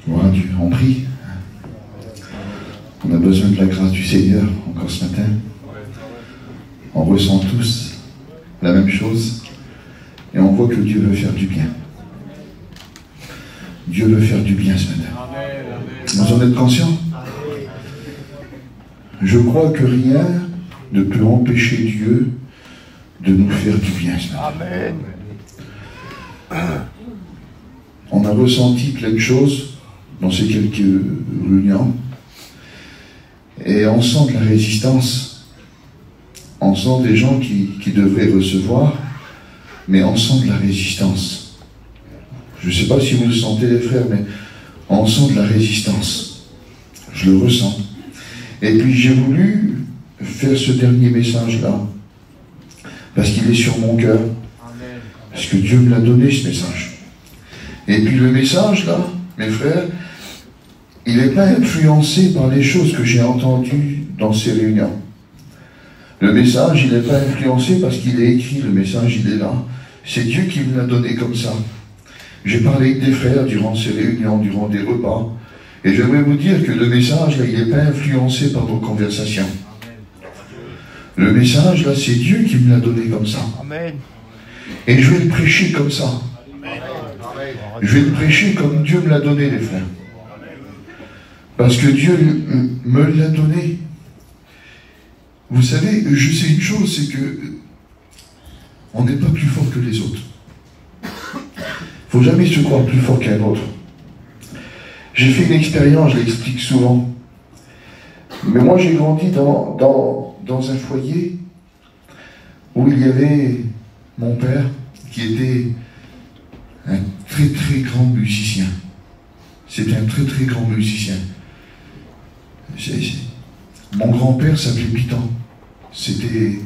Gloire à Dieu, on prie. On a besoin de la grâce du Seigneur encore ce matin. On ressent tous la même chose et on voit que Dieu veut faire du bien. Dieu veut faire du bien ce matin. Vous en êtes conscients? Je crois que rien ne peut empêcher Dieu de nous faire du bien ce matin. Amen. On a ressenti plein de choses dans ces quelques réunions et on sent de la résistance. On sent des gens qui devraient recevoir, mais on sent de la résistance. Je ne sais pas si vous le sentez les frères, mais on sent de la résistance. Je le ressens. Et puis j'ai voulu faire ce dernier message-là, parce qu'il est sur mon cœur, parce que Dieu me l'a donné ce message. Et puis le message là, mes frères, il n'est pas influencé par les choses que j'ai entendues dans ces réunions. Le message, il n'est pas influencé parce qu'il est écrit, le message, il est là. C'est Dieu qui me l'a donné comme ça. J'ai parlé avec des frères durant ces réunions, durant des repas, et j'aimerais vous dire que le message, là, il n'est pas influencé par vos conversations. Le message, là, c'est Dieu qui me l'a donné comme ça. Amen. Et je vais le prêcher comme ça. Je vais le prêcher comme Dieu me l'a donné, les frères. Parce que Dieu me l'a donné. Vous savez, je sais une chose, c'est que on n'est pas plus fort que les autres. Il ne faut jamais se croire plus fort qu'un autre. J'ai fait une expérience, je l'explique souvent. Mais moi, j'ai grandi dans un foyer où il y avait mon père qui était un très très grand musicien. C'était un très très grand musicien. Mon grand-père s'appelait Pitan. C'était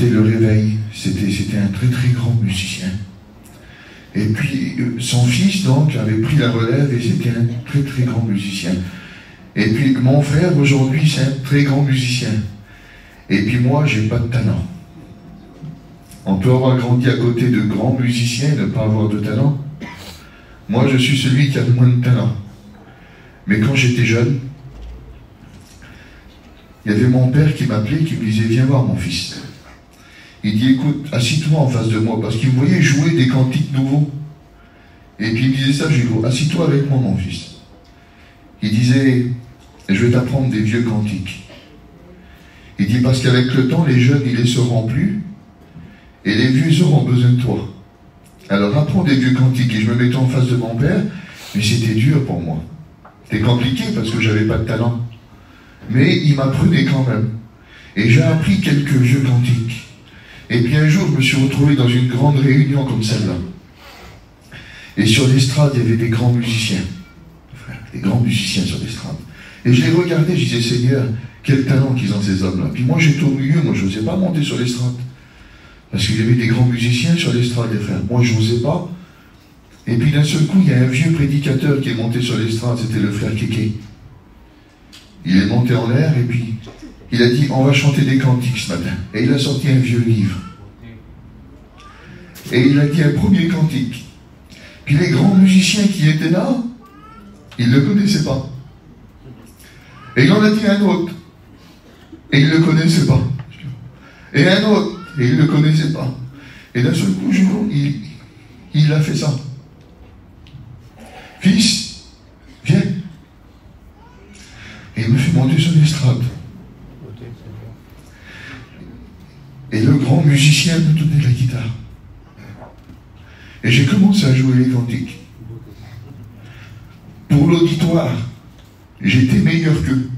le réveil. C'était un très très grand musicien. Et puis son fils donc avait pris la relève et c'était un très très grand musicien. Et puis mon frère aujourd'hui c'est un très grand musicien. Et puis moi j'ai pas de talent. On peut avoir grandi à côté de grands musiciens et ne pas avoir de talent. Moi je suis celui qui a le moins de talent. Mais quand j'étais jeune, il y avait mon père qui m'appelait, qui me disait « Viens voir mon fils ». Il dit « Écoute, assis-toi en face de moi », parce qu'il me voyait jouer des cantiques nouveaux. Et puis il me disait ça, je lui dis « Assis-toi avec moi mon fils ». Il disait « Je vais t'apprendre des vieux cantiques ». Il dit « Parce qu'avec le temps, les jeunes, ils les sauront plus, et les vieux auront besoin de toi. Alors apprends des vieux cantiques ». Et je me mettais en face de mon père, mais c'était dur pour moi. C'était compliqué parce que j'avais pas de talent. Mais il m'apprenait quand même. Et j'ai appris quelques vieux cantiques. Et puis un jour, je me suis retrouvé dans une grande réunion comme celle-là. Et sur l'estrade, il y avait des grands musiciens. Des grands musiciens sur l'estrade. Et je les regardais, je disais, Seigneur, quel talent qu'ils ont ces hommes-là. Puis moi, j'étais au milieu, moi, je n'osais pas monter sur l'estrade. Parce qu'il y avait des grands musiciens sur l'estrade, les frères. Moi, je n'osais pas. Et puis d'un seul coup, il y a un vieux prédicateur qui est monté sur l'estrade, c'était le frère Kéké. Il est monté en l'air et puis il a dit, on va chanter des cantiques ce matin. Et il a sorti un vieux livre. Et il a dit un premier cantique. Puis les grands musiciens qui étaient là, ils ne le connaissaient pas. Et il en a dit un autre. Et ils ne le connaissaient pas. Et un autre. Et ils ne le connaissaient pas. Et d'un seul coup, il a fait ça. Fils, viens. Et il me fait monter sur l'estrade. Et le grand musicien me donnait la guitare. Et j'ai commencé à jouer les cantiques. Pour l'auditoire, j'étais meilleur qu'eux.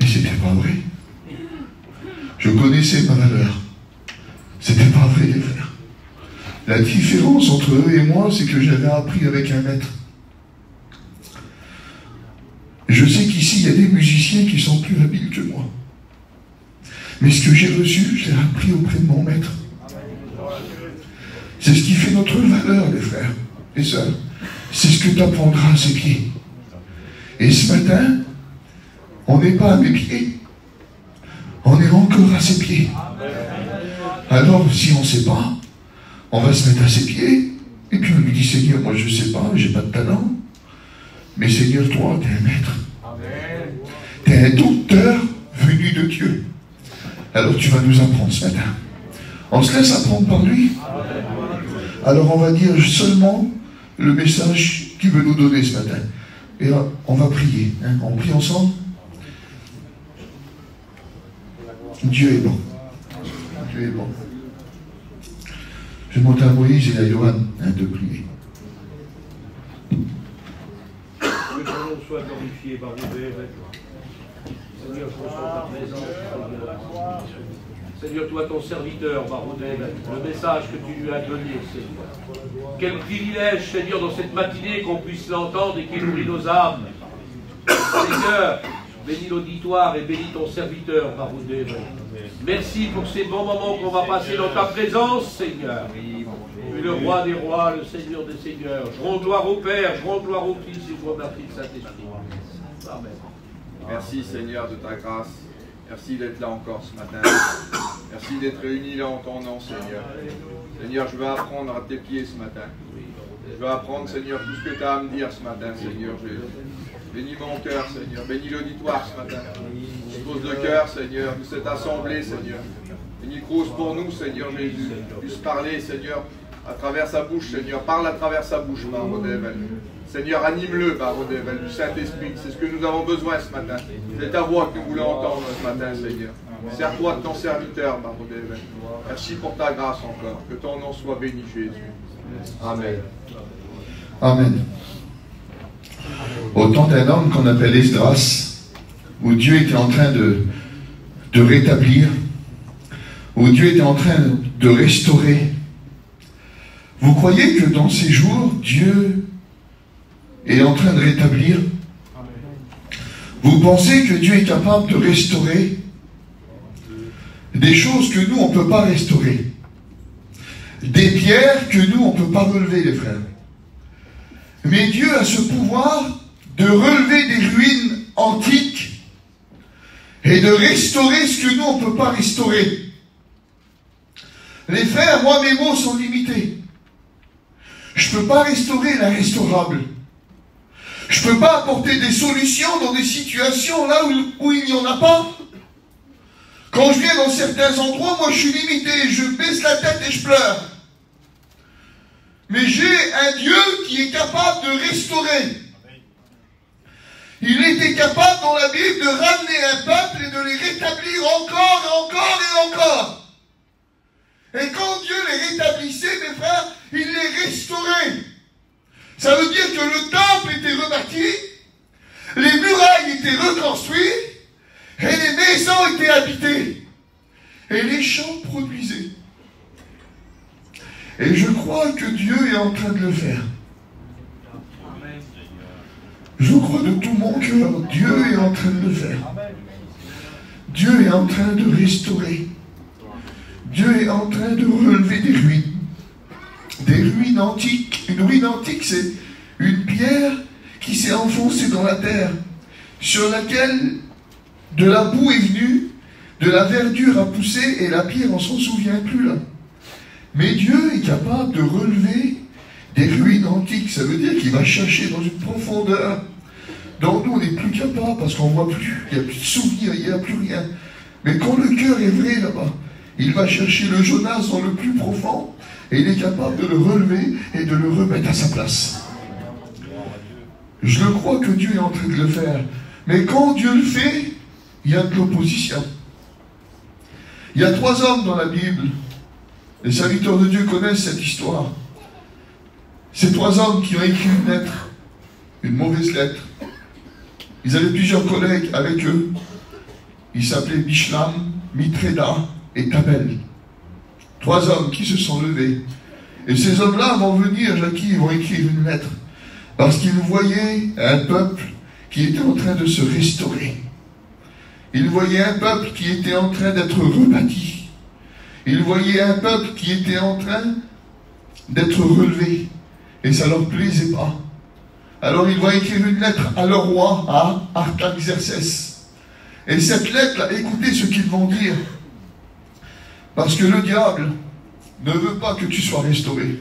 Mais c'était pas vrai. Je connaissais ma valeur. C'était pas vrai, les frères. La différence entre eux et moi, c'est que j'avais appris avec un maître. Je sais qu'ici, il y a des musiciens qui sont plus habiles que moi. Mais ce que j'ai reçu, je l'ai appris auprès de mon maître. C'est ce qui fait notre valeur, les frères et sœurs. C'est ce que tu apprendras à ses pieds. Et ce matin, On n'est pas à mes pieds. On est encore à ses pieds. Alors, si on ne sait pas, on va se mettre à ses pieds. Et puis on lui dit, Seigneur, moi je ne sais pas, j'ai pas de talent. Mais Seigneur, toi, tu es un maître. Tu es un docteur venu de Dieu. Alors tu vas nous apprendre ce matin. On se laisse apprendre par lui. Alors on va dire seulement le message qu'il veut nous donner ce matin. Et là, on va prier. Hein. On prie ensemble. Dieu est bon. Dieu est bon. Je monte à Moïse et à Johan de prier. Que ton nom soit glorifié par vous deux. Seigneur, je reçois ta présence. Seigneur, toi ton serviteur, Baroudel, le message que tu lui as donné, Seigneur. Quel privilège, Seigneur, dans cette matinée qu'on puisse l'entendre et qu'il nourrit nos âmes. Seigneur, bénis l'auditoire et bénis ton serviteur, Baroudel. Merci pour ces bons moments qu'on va passer dans ta présence, Seigneur. Tu es le roi des rois, le Seigneur des seigneurs. Je rends gloire au Père, je rends gloire au Fils et je remercie le Saint-Esprit. Amen. Merci Seigneur de ta grâce. Merci d'être là encore ce matin. Merci d'être réunis là en ton nom, Seigneur. Seigneur, je veux apprendre à tes pieds ce matin. Je veux apprendre, Seigneur, tout ce que tu as à me dire ce matin, Seigneur Jésus. Bénis mon cœur, Seigneur. Bénis l'auditoire ce matin. Dispose le cœur, Seigneur, de cette assemblée, Seigneur. Bénis Cruz pour nous, Seigneur Jésus. Puisse parler, Seigneur, à travers sa bouche, Seigneur. Parle à travers sa bouche, Barodevel. Seigneur, anime-le, Barodevel, du Saint-Esprit. C'est ce que nous avons besoin ce matin. C'est ta voix que nous voulons entendre ce matin, Seigneur. Sers-toi de ton serviteur, Barodevel. Merci pour ta grâce encore. Que ton nom soit béni, Jésus. Amen. Amen. Au temps d'un homme qu'on appelle Esdras, où Dieu était en train de rétablir, où Dieu était en train de restaurer. Vous croyez que dans ces jours, Dieu est en train de rétablir? Vous pensez que Dieu est capable de restaurer des choses que nous, on ne peut pas restaurer? Des pierres que nous, on ne peut pas relever, les frères. Mais Dieu a ce pouvoir de relever des ruines antiques et de restaurer ce que nous, on ne peut pas restaurer. Les frères, moi, mes mots sont limités. Je ne peux pas restaurer l'inrestaurable. Je ne peux pas apporter des solutions dans des situations là où il n'y en a pas. Quand je viens dans certains endroits, moi, je suis limité. Je baisse la tête et je pleure. Mais j'ai un Dieu qui est capable de restaurer. Il était capable dans la Bible de ramener un peuple et de les rétablir encore et encore et encore. Et quand Dieu les rétablissait, mes frères, il les restaurait. Ça veut dire que le temple était rebâti, les murailles étaient reconstruites, et les maisons étaient habitées. Et les champs produisaient. Et je crois que Dieu est en train de le faire. Je crois de tout mon cœur, Dieu est en train de le faire. Dieu est en train de restaurer. Dieu est en train de relever des ruines. Des ruines antiques. Une ruine antique, c'est une pierre qui s'est enfoncée dans la terre, sur laquelle de la boue est venue, de la verdure a poussé, et la pierre, on ne s'en souvient plus là. Mais Dieu est capable de relever des ruines antiques. Ça veut dire qu'il va chercher dans une profondeur dont nous, on n'est plus capable, parce qu'on ne voit plus, il n'y a plus de souvenirs, il n'y a plus rien. Mais quand le cœur est vrai là-bas, il va chercher le Jonas dans le plus profond, et il est capable de le relever et de le remettre à sa place. Je le crois que Dieu est en train de le faire. Mais quand Dieu le fait, il y a de l'opposition. Il y a 3 hommes dans la Bible. Les serviteurs de Dieu connaissent cette histoire. Ces 3 hommes qui ont écrit une lettre, une mauvaise lettre. Ils avaient plusieurs collègues avec eux. Ils s'appelaient Bishlam, Mitréda et Tabel. 3 hommes qui se sont levés. Et ces hommes-là vont venir, Jackie, ils vont écrire une lettre. Parce qu'ils voyaient un peuple qui était en train de se restaurer. Ils voyaient un peuple qui était en train d'être rebâti. Ils voyaient un peuple qui était en train d'être relevé. Et ça ne leur plaisait pas. Alors ils vont écrire une lettre à leur roi, à Artaxerxès. Et cette lettre-là, écoutez ce qu'ils vont dire. Parce que le diable ne veut pas que tu sois restauré.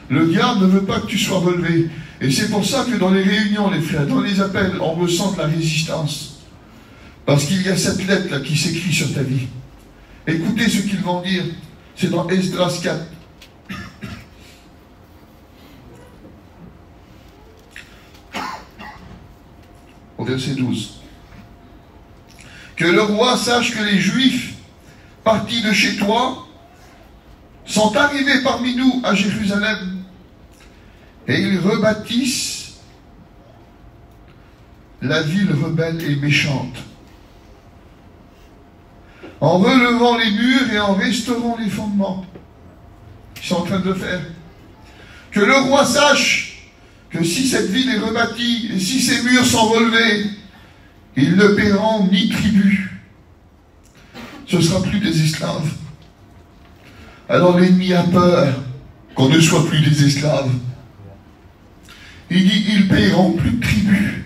Le diable ne veut pas que tu sois relevé. Et c'est pour ça que dans les réunions, les frères, dans les appels, on ressent de la résistance. Parce qu'il y a cette lettre-là qui s'écrit sur ta vie. Écoutez ce qu'ils vont dire. C'est dans Esdras 4. Au verset 12. Que le roi sache que les Juifs partis de chez toi sont arrivés parmi nous à Jérusalem et ils rebâtissent la ville rebelle et méchante en relevant les murs et en restaurant les fondements. Ils sont en train de le faire. Que le roi sache que si cette ville est rebâtie et si ses murs sont relevés, ils ne paieront ni tribut. Ce ne sera plus des esclaves. Alors l'ennemi a peur qu'on ne soit plus des esclaves. Il dit, ils paieront plus de tribut.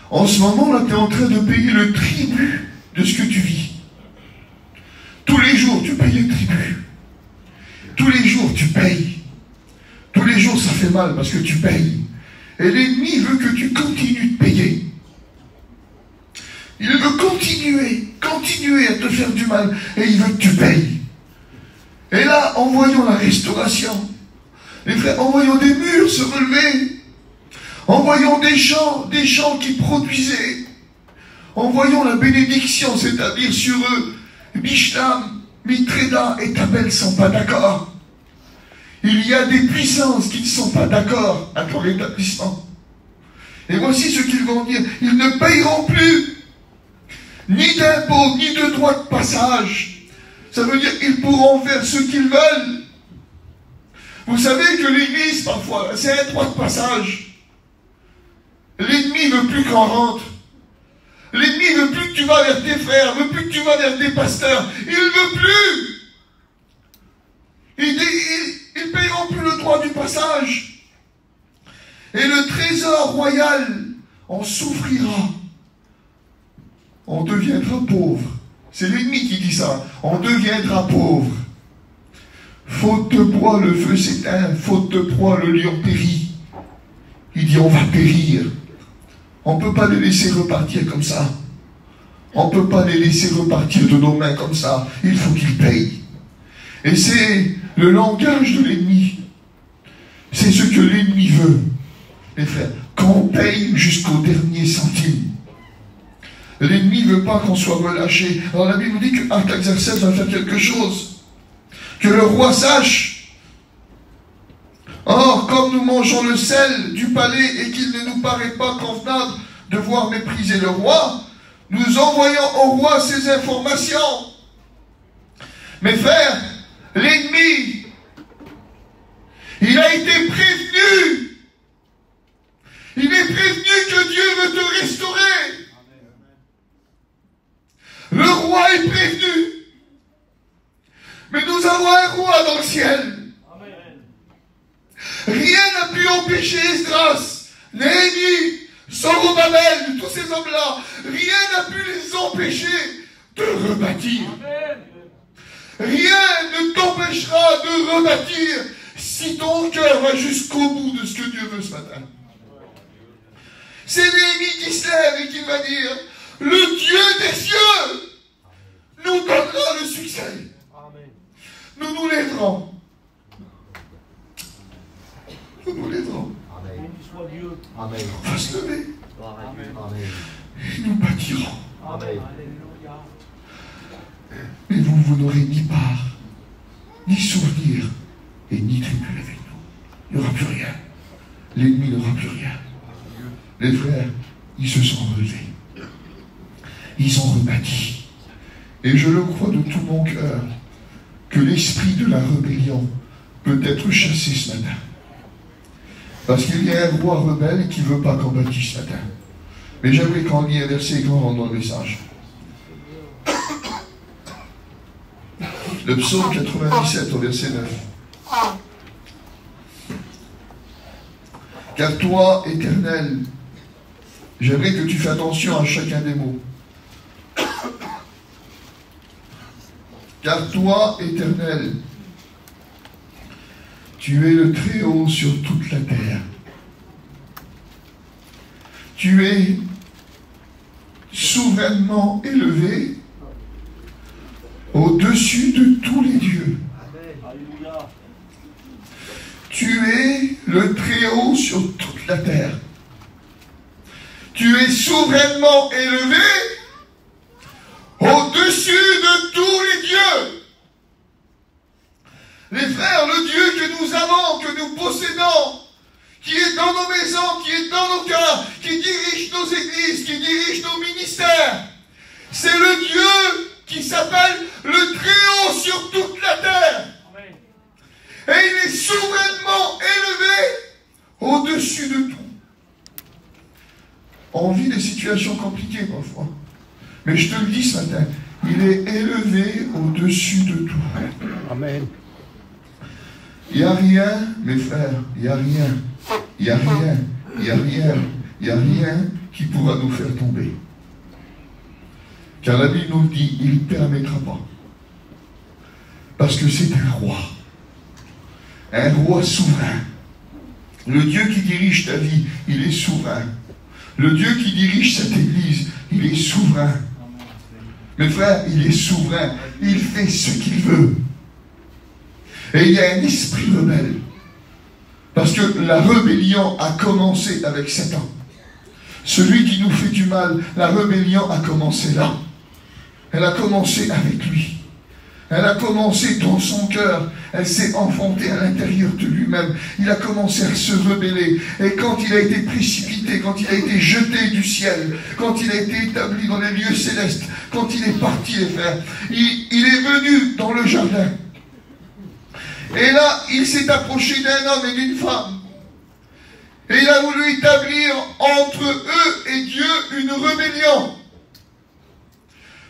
En ce moment, là, tu es en train de payer le tribut de ce que tu vis. Tous les jours, tu payes le tribut. Tous les jours, tu payes. Tous les jours, ça fait mal parce que tu payes. Et l'ennemi veut que tu continues de payer. Il veut continuer à te faire du mal. Et il veut que tu payes. Et là, en voyant la restauration, les frères, en voyant des murs se relever, en voyant des champs qui produisaient, en voyant la bénédiction s'établir sur eux, Bishlam, Mitréda et Tabel ne sont pas d'accord. Il y a des puissances qui ne sont pas d'accord à ton rétablissement. Et voici ce qu'ils vont dire. Ils ne payeront plus ni d'impôts, ni de droits de passage. Ça veut dire qu'ils pourront faire ce qu'ils veulent. Vous savez que l'église, parfois, c'est un droit de passage. L'ennemi ne veut plus qu'on rentre. L'ennemi ne veut plus que tu vas vers tes frères, ne veut plus que tu vas vers tes pasteurs. Il ne veut plus. Ils ne paieront plus le droit du passage. Et le trésor royal en souffrira. On deviendra pauvre. C'est l'ennemi qui dit ça. On deviendra pauvre. Faute de proie, le feu s'éteint. Faute de proie, le lion périt. Il dit, on va périr. On ne peut pas les laisser repartir comme ça. On ne peut pas les laisser repartir de nos mains comme ça. Il faut qu'ils payent. Et c'est le langage de l'ennemi. C'est ce que l'ennemi veut. Les frères, qu'on paye jusqu'au dernier centime. L'ennemi ne veut pas qu'on soit relâché. Alors la Bible nous dit que Artaxerxès va faire quelque chose. Que le roi sache. Or, comme nous mangeons le sel du palais et qu'il ne nous paraît pas convenable de voir mépriser le roi, nous envoyons au roi ces informations. Mes frères, l'ennemi, il a été prévenu. Il est prévenu que Dieu veut te restaurer. Le roi est prévenu. Mais nous avons un roi dans le ciel. Rien n'a pu empêcher Esdras, Néhémie, Zorobabel, tous ces hommes-là. Rien n'a pu les empêcher de rebâtir. Rien ne t'empêchera de rebâtir si ton cœur va jusqu'au bout de ce que Dieu veut ce matin. C'est Néhémie qui se lève et qui va dire, le Dieu des cieux nous donnera le succès. Nous nous lèverons. Nous nous lèverons. On va se lever. Et nous bâtirons. Mais vous n'aurez ni part, ni souvenir, et ni tribut avec nous. Il n'y aura plus rien. L'ennemi n'aura plus rien. Les frères, ils se sont relevés. Ils ont rebâti. Et je le crois de tout mon cœur, que l'esprit de la rébellion peut être chassé ce matin. Parce qu'il y a un roi rebelle qui ne veut pas qu'on bâtisse ce matin. Mais j'aimerais qu'on lit un verset et qu'on rentre dans le message. Le psaume 97 au verset 9. Car toi, Éternel, J'aimerais que tu fasses attention à chacun des mots. Car toi, Éternel, tu es le Très-Haut sur toute la terre. Tu es souverainement élevé au-dessus de tous les dieux. Tu es le Très-Haut sur toute la terre. Tu es souverainement élevé au-dessus de tous les dieux. Les frères, le Dieu que nous avons, que nous possédons, qui est dans nos maisons, qui est dans nos cœurs, qui dirige nos églises, qui dirige nos ministères, c'est le Dieu qui s'appelle le Très-Haut sur toute la terre. Amen. Et il est souverainement élevé au-dessus de tout. On vit des situations compliquées parfois. Mais je te le dis ce matin, il est élevé au-dessus de tout. Amen. Il n'y a rien, mes frères, il n'y a rien. Il n'y a rien, il n'y a rien, il n'y a rien qui pourra nous faire tomber. Car la Bible nous dit, il ne permettra pas. Parce que c'est un roi souverain. Le Dieu qui dirige ta vie, il est souverain. Le Dieu qui dirige cette église, il est souverain. Mes frères, il est souverain. Il fait ce qu'il veut. Et il y a un esprit rebelle. Parce que la rébellion a commencé avec Satan. Celui qui nous fait du mal, la rébellion a commencé là. Elle a commencé avec lui. Elle a commencé dans son cœur. Elle s'est enfantée à l'intérieur de lui-même. Il a commencé à se rebeller. Et quand il a été précipité, quand il a été jeté du ciel, quand il a été établi dans les lieux célestes, quand il est parti les frères, il est venu dans le jardin. Et là, il s'est approché d'un homme et d'une femme. Et il a voulu établir entre eux et Dieu une rébellion.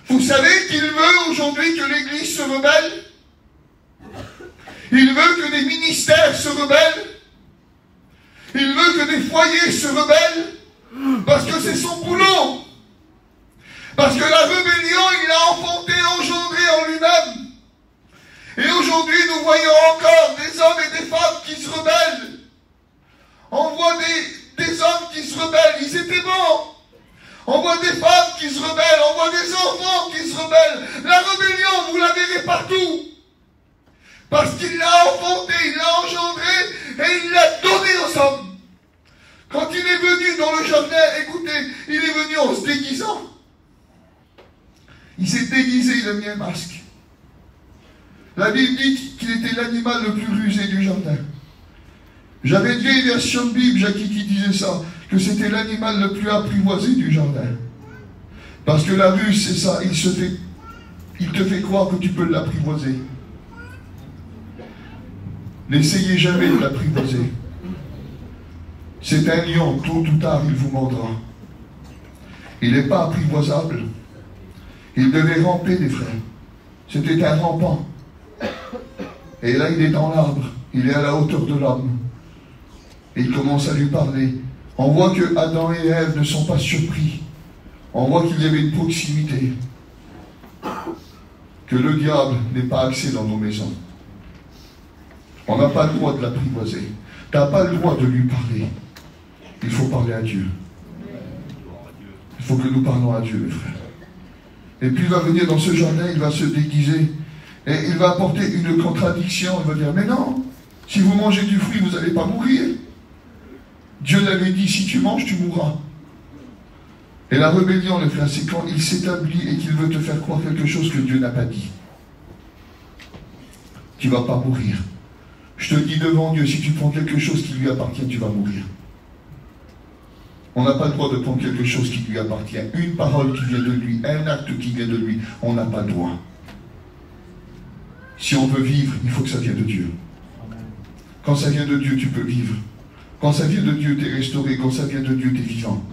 Vous savez qu'il veut aujourd'hui que l'Église se rebelle? Il veut que des ministères se rebellent. Il veut que des foyers se rebellent. Parce que c'est son boulot. Parce que la rébellion, il l'a enfanté, engendré en lui-même. Et aujourd'hui, nous voyons encore des hommes et des femmes qui se rebellent. On voit des hommes qui se rebellent. Ils étaient bons. On voit des femmes qui se rebellent. On voit des enfants qui se rebellent. La rébellion, vous la verrez partout. Parce qu'il l'a enfanté, il l'a engendré et il l'a donné aux hommes. Quand il est venu dans le jardin, écoutez, il est venu en se déguisant. Il s'est déguisé, il a mis un masque. La Bible dit qu'il était l'animal le plus rusé du jardin. J'avais une vieille version de Bible, Jackie, qui disait ça, que c'était l'animal le plus apprivoisé du jardin. Parce que la ruse, c'est ça, il te fait croire que tu peux l'apprivoiser. N'essayez jamais de l'apprivoiser. C'est un lion, tôt ou tard, il vous mordra. Il n'est pas apprivoisable. Il devait ramper, les frères. C'était un rampant. Et là, il est dans l'arbre. Il est à la hauteur de l'homme. Et il commence à lui parler. On voit que Adam et Ève ne sont pas surpris. On voit qu'il y avait une proximité. Que le diable n'ait pas accès dans nos maisons. On n'a pas le droit de l'apprivoiser. Tu n'as pas le droit de lui parler. Il faut parler à Dieu. Il faut que nous parlons à Dieu, mes frères. Et puis il va venir dans ce jardin, il va se déguiser. Et il va apporter une contradiction. Il va dire, mais non, si vous mangez du fruit, vous n'allez pas mourir. Dieu l'avait dit, si tu manges, tu mourras. Et la rébellion, les frères, c'est quand il s'établit et qu'il veut te faire croire quelque chose que Dieu n'a pas dit. Tu ne vas pas mourir. Je te dis devant Dieu, si tu prends quelque chose qui lui appartient, tu vas mourir. On n'a pas le droit de prendre quelque chose qui lui appartient. Une parole qui vient de lui, un acte qui vient de lui, on n'a pas le droit. Si on veut vivre, il faut que ça vienne de Dieu. Quand ça vient de Dieu, tu peux vivre. Quand ça vient de Dieu, tu es restauré. Quand ça vient de Dieu, tu es vivant.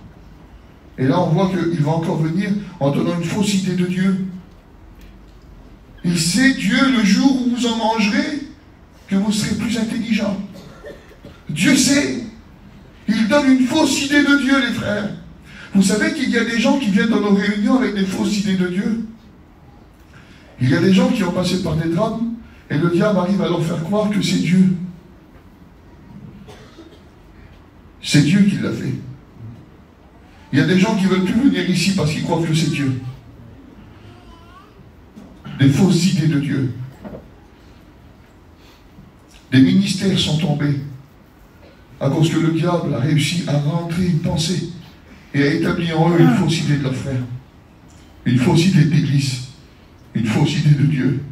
Et là, on voit qu'il va encore venir en donnant une fausse idée de Dieu. Il sait, Dieu, le jour où vous en mangerez, que vous serez plus intelligent. Dieu sait. Il donne une fausse idée de Dieu, les frères. Vous savez qu'il y a des gens qui viennent dans nos réunions avec des fausses idées de Dieu. Il y a des gens qui ont passé par des drames et le diable arrive à leur faire croire que c'est Dieu. C'est Dieu qui l'a fait. Il y a des gens qui ne veulent plus venir ici parce qu'ils croient que c'est Dieu. Des fausses idées de Dieu. Des ministères sont tombés à cause que le diable a réussi à rentrer une pensée et a établi en eux une fausse idée de leur frère, une fausse idée de l'Église, une fausse idée de Dieu.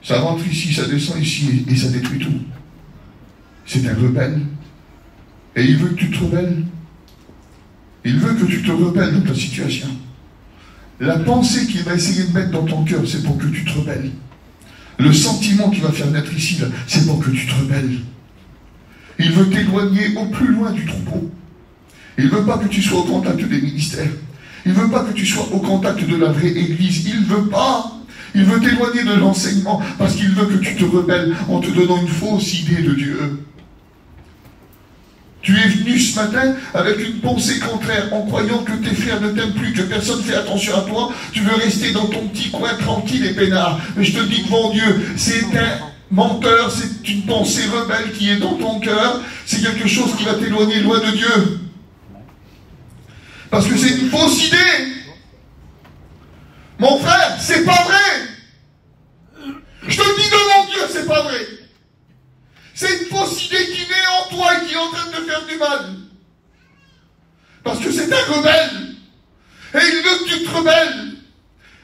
Ça rentre ici, ça descend ici et ça détruit tout. C'est un rebelle. Et il veut que tu te rebelles. Il veut que tu te rebelles dans ta situation. La pensée qu'il va essayer de mettre dans ton cœur, c'est pour que tu te rebelles. Le sentiment qu'il va faire naître ici, c'est pour que tu te rebelles. Il veut t'éloigner au plus loin du troupeau. Il ne veut pas que tu sois au contact des ministères. Il ne veut pas que tu sois au contact de la vraie Église. Il ne veut pas. Il veut t'éloigner de l'enseignement parce qu'il veut que tu te rebelles en te donnant une fausse idée de Dieu. Tu es venu ce matin avec une pensée contraire, en croyant que tes frères ne t'aiment plus, que personne ne fait attention à toi. Tu veux rester dans ton petit coin tranquille et peinard. Mais je te dis devant Dieu, c'est un menteur, c'est une pensée rebelle qui est dans ton cœur. C'est quelque chose qui va t'éloigner loin de Dieu. Parce que c'est une fausse idée. Mon frère, c'est pas vrai. Je te le dis devant Dieu, c'est pas vrai. C'est une fausse idée qui naît en toi et qui est en train de te faire du mal. Parce que c'est un rebelle. Et il veut que tu te rebelles.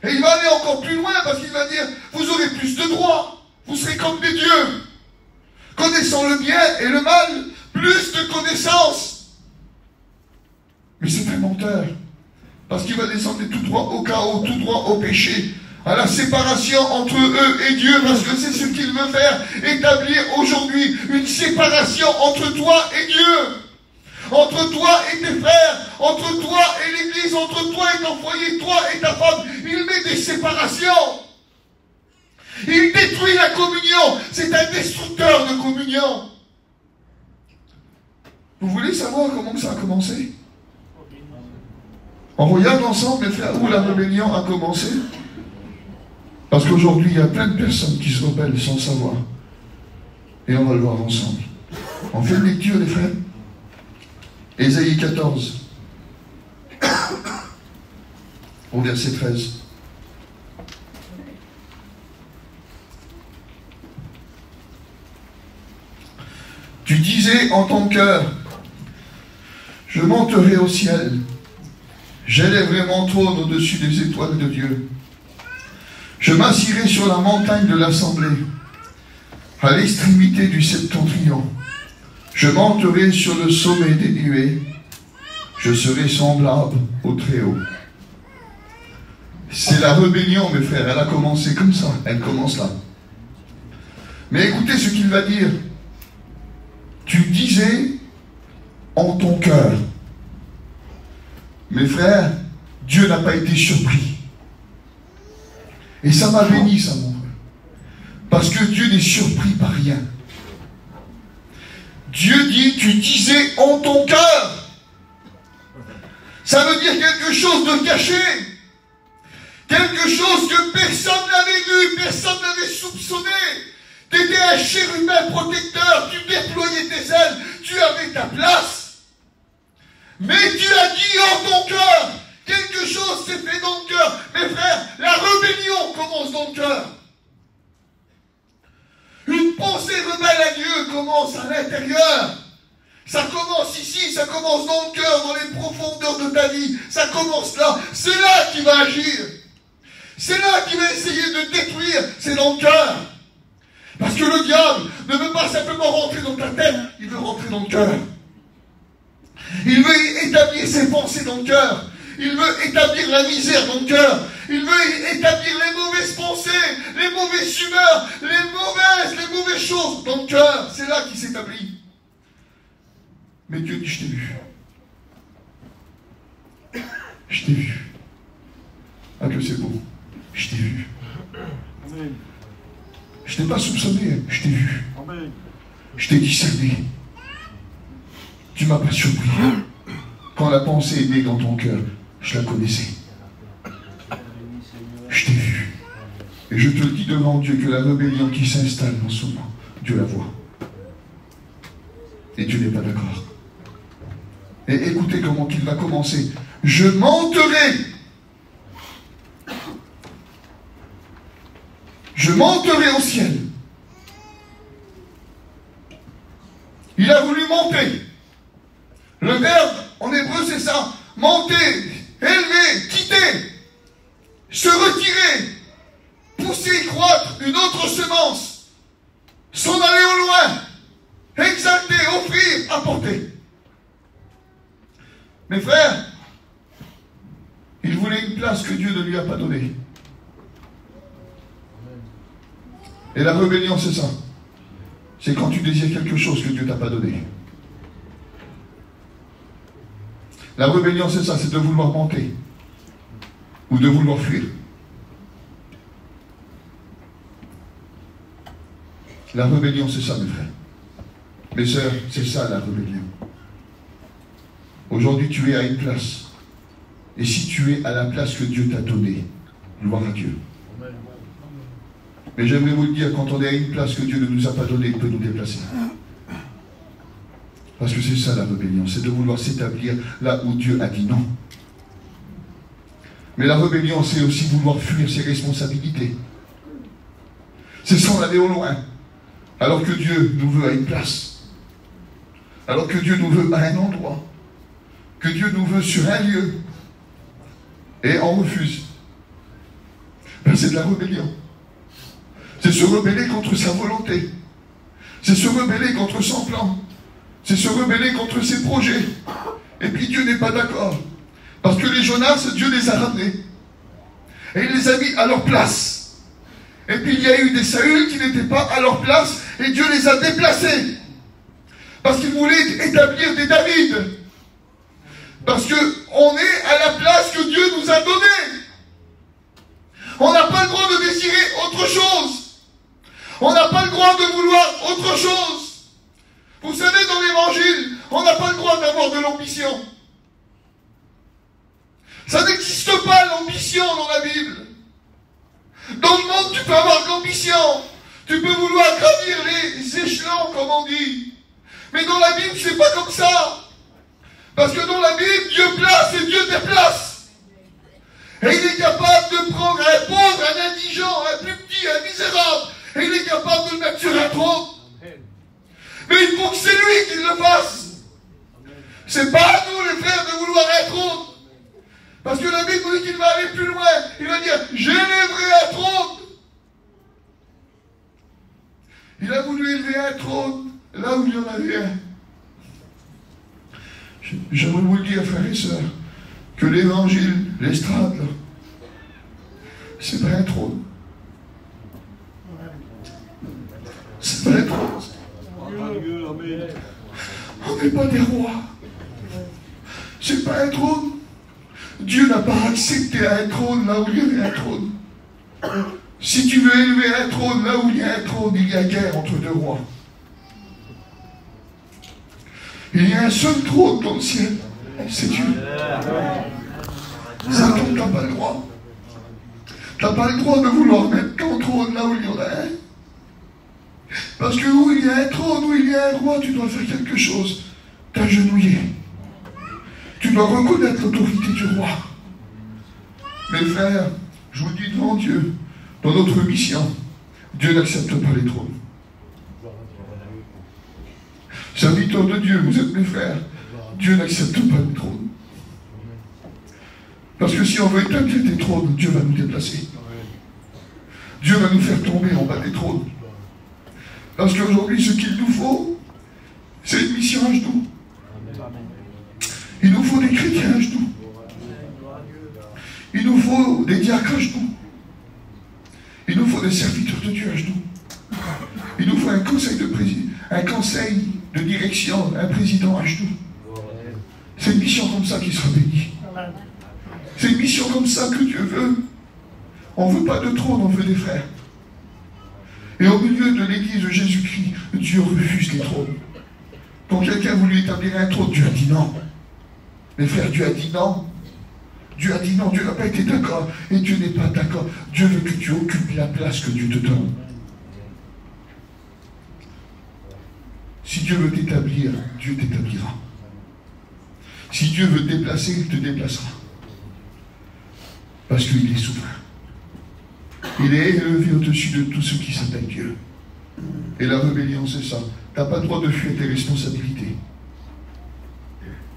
Et il va aller encore plus loin parce qu'il va dire, vous aurez plus de droits. Vous serez comme des dieux. Connaissant le bien et le mal, plus de connaissances. Mais c'est un menteur. Parce qu'il va descendre tout droit au chaos, tout droit au péché. À la séparation entre eux et Dieu, parce que c'est ce qu'il veut faire, établir aujourd'hui une séparation entre toi et Dieu, entre toi et tes frères, entre toi et l'Église, entre toi et ton foyer, toi et ta femme. Il met des séparations. Il détruit la communion. C'est un destructeur de communion. Vous voulez savoir comment ça a commencé? On regarde ensemble, mes frères, où la rébellion a commencé. Parce qu'aujourd'hui, il y a plein de personnes qui se rebellent sans le savoir. Et on va le voir ensemble. On fait une lecture, les frères. Ésaïe 14. Au verset 13. Tu disais en ton cœur, je monterai au ciel, j'élèverai mon trône au-dessus des étoiles de Dieu. Je m'assirai sur la montagne de l'assemblée, à l'extrémité du septentrion. Je monterai sur le sommet des nuées. Je serai semblable au Très-Haut. C'est la rébellion, mes frères. Elle a commencé comme ça. Elle commence là. Mais écoutez ce qu'il va dire. Tu disais en ton cœur. Mes frères, Dieu n'a pas été surpris. Et ça m'a béni, ça, mon frère. Parce que Dieu n'est surpris par rien. Dieu dit, tu disais en ton cœur. Ça veut dire quelque chose de caché. Quelque chose que personne n'avait vu, personne n'avait soupçonné. Tu étais un chérubin protecteur, tu déployais tes ailes, tu avais ta place. Mais tu as dit en ton cœur. Quelque chose s'est fait dans le cœur. Mes frères, la rébellion commence dans le cœur. Une pensée rebelle à Dieu commence à l'intérieur. Ça commence ici, ça commence dans le cœur, dans les profondeurs de ta vie. Ça commence là. C'est là qu'il va agir. C'est là qu'il va essayer de détruire. C'est dans le cœur. Parce que le diable ne veut pas simplement rentrer dans ta tête, il veut rentrer dans le cœur. Il veut établir ses pensées dans le cœur. Il veut établir la misère dans le cœur. Il veut établir les mauvaises pensées, les mauvaises humeurs, les mauvaises choses dans le cœur. C'est là qu'il s'établit. Mais Dieu dit, je t'ai vu. Je t'ai vu. Ah que c'est beau. Je t'ai vu. Je t'ai pas soupçonné, je t'ai vu. Je t'ai discerné. Tu m'as pas surpris. Quand la pensée est née dans ton cœur, je la connaissais. Je t'ai vu. Et je te le dis devant Dieu que la rébellion qui s'installe en ce moment, Dieu la voit. Et Dieu n'est pas d'accord. Et écoutez comment il va commencer. Je monterai. Je monterai au ciel. Il a voulu monter. Le verbe en hébreu c'est ça. Monter, élever, quitter, se retirer, pousser, croître, une autre semence, s'en aller au loin, exalter, offrir, apporter. Mes frères, il voulait une place que Dieu ne lui a pas donnée. Et la rébellion, c'est ça. C'est quand tu désires quelque chose que Dieu ne t'a pas donné. La rébellion, c'est ça, c'est de vouloir monter ou de vouloir fuir. La rébellion, c'est ça, mes frères. Mes sœurs, c'est ça la rébellion. Aujourd'hui, tu es à une place. Et si tu es à la place que Dieu t'a donnée, gloire à Dieu. Mais j'aimerais vous le dire, quand on est à une place que Dieu ne nous a pas donnée, il peut nous déplacer. Parce que c'est ça la rébellion, c'est de vouloir s'établir là où Dieu a dit non. Mais la rébellion, c'est aussi vouloir fuir ses responsabilités. C'est s'en aller au loin. Alors que Dieu nous veut à une place. Alors que Dieu nous veut à un endroit. Que Dieu nous veut sur un lieu. Et on refuse. Ben, c'est de la rébellion. C'est se rebeller contre sa volonté. C'est se rebeller contre son plan. C'est se rebeller contre ses projets. Et puis Dieu n'est pas d'accord. Parce que les Jonas, Dieu les a ramenés. Et il les a mis à leur place. Et puis il y a eu des Saül qui n'étaient pas à leur place. Et Dieu les a déplacés. Parce qu'il voulait établir des David. Parce qu'on est à la place que Dieu nous a donnée. On n'a pas le droit de désirer autre chose. On n'a pas le droit de vouloir autre chose. Vous savez, dans l'évangile, on n'a pas le droit d'avoir de l'ambition. Ça n'existe pas l'ambition dans la Bible. Dans le monde, tu peux avoir de l'ambition. Tu peux vouloir gravir les échelons, comme on dit. Mais dans la Bible, c'est pas comme ça. Parce que dans la Bible, Dieu place et Dieu déplace. Et il est capable de prendre un pauvre, un indigent, un plus petit, un misérable. Et il est capable de le mettre sur un trône. Mais il faut que c'est lui qui le fasse. C'est pas à nous, les frères, de vouloir un trône. Parce que la Bible nous dit qu'il va aller plus loin. Il va dire, j'élèverai un trône. Il a voulu élever un trône là où il y en avait un. J'aimerais vous le dire, frères et sœurs, que l'évangile, l'estrade, là, c'est pas un trône. C'est pas un trône. On n'est pas des rois. C'est pas un trône. Dieu n'a pas accepté un trône là où il y avait un trône. Si tu veux élever un trône là où il y a un trône, il y a guerre entre deux rois. Il y a un seul trône dans le ciel, c'est Dieu. Satan, tu n'as pas le droit. Tu n'as pas le droit de vouloir mettre ton trône là où il y en a un. Parce que où il y a un trône, où il y a un roi, tu dois faire quelque chose. T'agenouiller. Tu dois reconnaître l'autorité du roi. Mes frères, je vous dis devant Dieu, dans notre mission, Dieu n'accepte pas les trônes. Serviteurs de Dieu, vous êtes mes frères. Dieu n'accepte pas les trônes. Parce que si on veut établir des trônes, Dieu va nous déplacer. Dieu va nous faire tomber en bas des trônes. Parce qu'aujourd'hui, ce qu'il nous faut, c'est une mission à genoux. Il nous faut des chrétiens à genoux. Il nous faut des diacres à genoux. Il nous faut des serviteurs de Dieu à genoux. Il nous faut un conseil de président, un conseil de direction, un président à genoux. C'est une mission comme ça qui sera bénie. C'est une mission comme ça que Dieu veut. On ne veut pas de trône, on veut des frères. Et au milieu de l'église de Jésus-Christ, Dieu refuse les trônes. Quand quelqu'un voulait établir un trône, Dieu a dit non. Mais frère, Dieu a dit non. Dieu a dit non, Dieu n'a pas été d'accord. Et Dieu n'est pas d'accord. Dieu veut que tu occupes la place que Dieu te donne. Si Dieu veut t'établir, Dieu t'établira. Si Dieu veut te déplacer, il te déplacera. Parce qu'il est souverain. Il est élevé au-dessus de tout ce qui s'appelle Dieu. Et la rébellion, c'est ça. Tu n'as pas le droit de fuir tes responsabilités.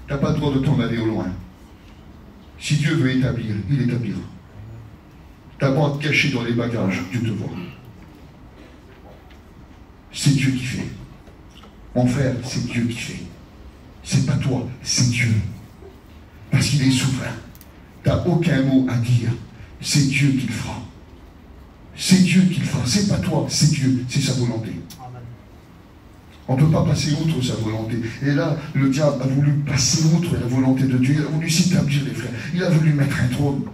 Tu n'as pas le droit de t'en aller au loin. Si Dieu veut établir, il établira. Tu as beau te cacher dans les bagages, Dieu te voit. C'est Dieu qui fait. Mon frère, c'est Dieu qui fait. C'est pas toi, c'est Dieu. Parce qu'il est souverain. Tu n'as aucun mot à dire. C'est Dieu qui le fera. C'est Dieu qui le fera. C'est pas toi, c'est Dieu. C'est sa volonté. On ne peut pas passer outre sa volonté. Et là, le diable a voulu passer outre la volonté de Dieu. Il a voulu s'établir, les frères. Il a voulu mettre un trône.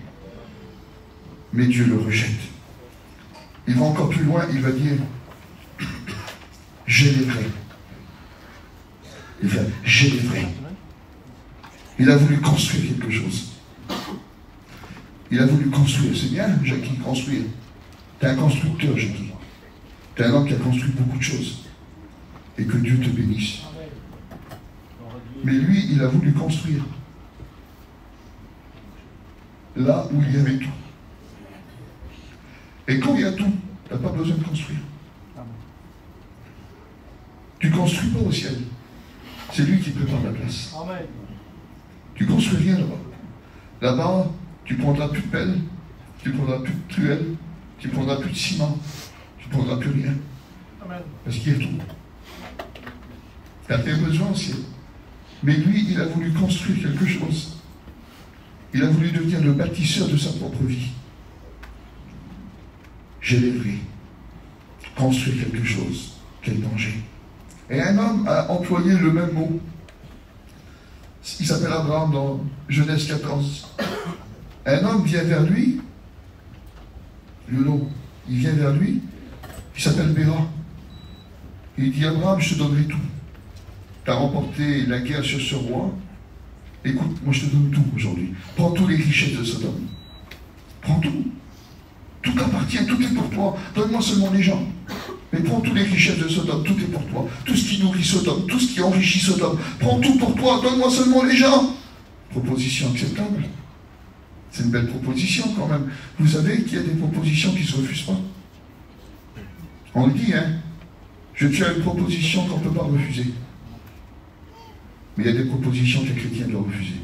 Mais Dieu le rejette. Il va encore plus loin. Il va dire, j'élèverai. J'élèverai. Il a voulu construire quelque chose. Il a voulu construire. C'est bien, Jackie, construire. Tu es un constructeur, Jackie. Tu es un homme qui a construit beaucoup de choses. Et que Dieu te bénisse. Mais lui, il a voulu construire. Là où il y avait tout. Et quand il y a tout, tu n'as pas besoin de construire. Tu ne construis pas au ciel. C'est lui qui prépare la place. Amen. Tu ne construis rien là-bas. Là-bas, tu ne prendras plus de pelle, tu ne prendras plus de truelle, tu ne prendras plus de ciment, tu ne prendras plus rien. Amen. Parce qu'il y a tout. Tu as tes besoins au ciel. Mais lui, il a voulu construire quelque chose. Il a voulu devenir le bâtisseur de sa propre vie. J'élèverai. Construire quelque chose. Quel danger. Et un homme a employé le même mot. Il s'appelle Abraham dans Genèse 14. Un homme vient vers lui. Le lot. Il vient vers lui. Il s'appelle Béra. Il dit, Abraham, je te donnerai tout. Tu as remporté la guerre sur ce roi. Écoute, moi je te donne tout aujourd'hui. Prends tous les richesses de Sodome. Prends tout. Tout t'appartient, tout est pour toi. Donne-moi seulement les gens. Mais prends tous les richesses de Sodome, tout est pour toi. Tout ce qui nourrit Sodome, tout ce qui enrichit Sodome. Prends tout pour toi, donne-moi seulement les gens. Proposition acceptable. C'est une belle proposition quand même. Vous savez qu'il y a des propositions qui ne se refusent pas. On le dit, hein. Je tiens à une proposition qu'on ne peut pas refuser. Mais il y a des propositions qu'un chrétien doit refuser.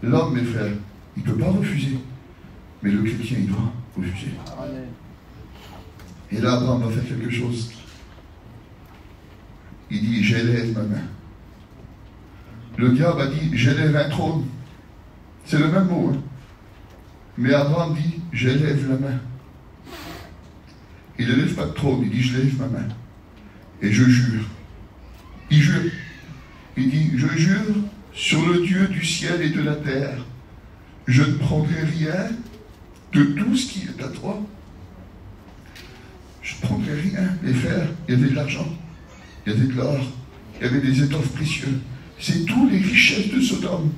L'homme, mes frères, il ne peut pas refuser. Mais le chrétien, il doit refuser. Et là, Abraham va faire quelque chose. Il dit, j'élève ma main. Le diable a dit, j'élève un trône. C'est le même mot. Hein. Mais Abraham dit, j'élève la main. Il ne lève pas de trône, il dit, je lève ma main. Et je jure. Il jure. Il dit, je jure sur le Dieu du ciel et de la terre. Je ne prendrai rien de tout ce qui est à toi. Je ne prendrai rien. Les frères, il y avait de l'argent, il y avait de l'or, il y avait des étoffes précieuses. C'est tous les richesses de Sodome.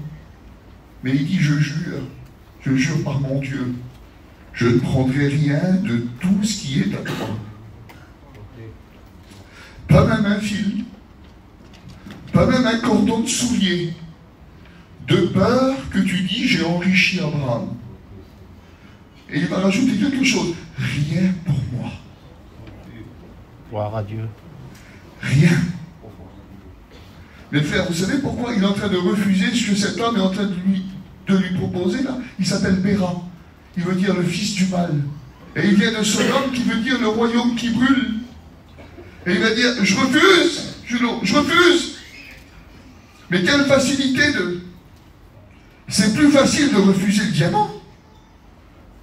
Mais il dit, je jure par mon Dieu, je ne prendrai rien de tout ce qui est à toi. Pas même un fil, pas même un cordon de soulier, de peur que tu dis, j'ai enrichi Abraham. Et il va rajouter quelque chose, rien pour moi. Gloire à Dieu. Rien. Mais frère, vous savez pourquoi il est en train de refuser ce que cet homme est en train de lui proposer là? Il s'appelle Béra. Il veut dire le fils du mal. Et il vient de Sodome qui veut dire le royaume qui brûle. Et il va dire, je refuse, Julo, je refuse. Mais quelle facilité de... C'est plus facile de refuser le diamant.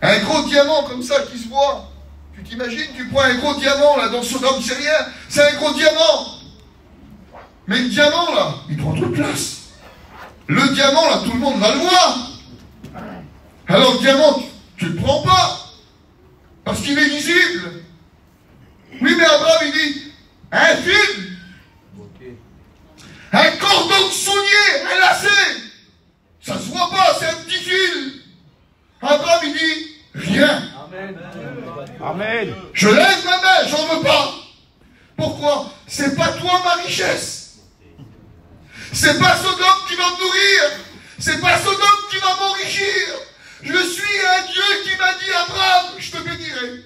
Un gros diamant comme ça qui se voit. Tu t'imagines, tu prends un gros diamant là dans Sodome, c'est rien. C'est un gros diamant. Mais le diamant là, il prend trop de place. Le diamant là, tout le monde va le voir. Alors le diamant, tu ne le prends pas. Parce qu'il est visible. Oui, mais Abraham, il dit, un fil. Un cordon de soulier, un lacet. Ça se voit pas, c'est un petit fil. Abraham, il dit, rien. Amen. Amen. Je lève ma main, j'en veux pas. Pourquoi? C'est pas toi ma richesse. C'est pas Sodome qui va me nourrir. C'est pas Sodome qui va m'enrichir. Je suis un Dieu qui m'a dit, Abraham, je te bénirai.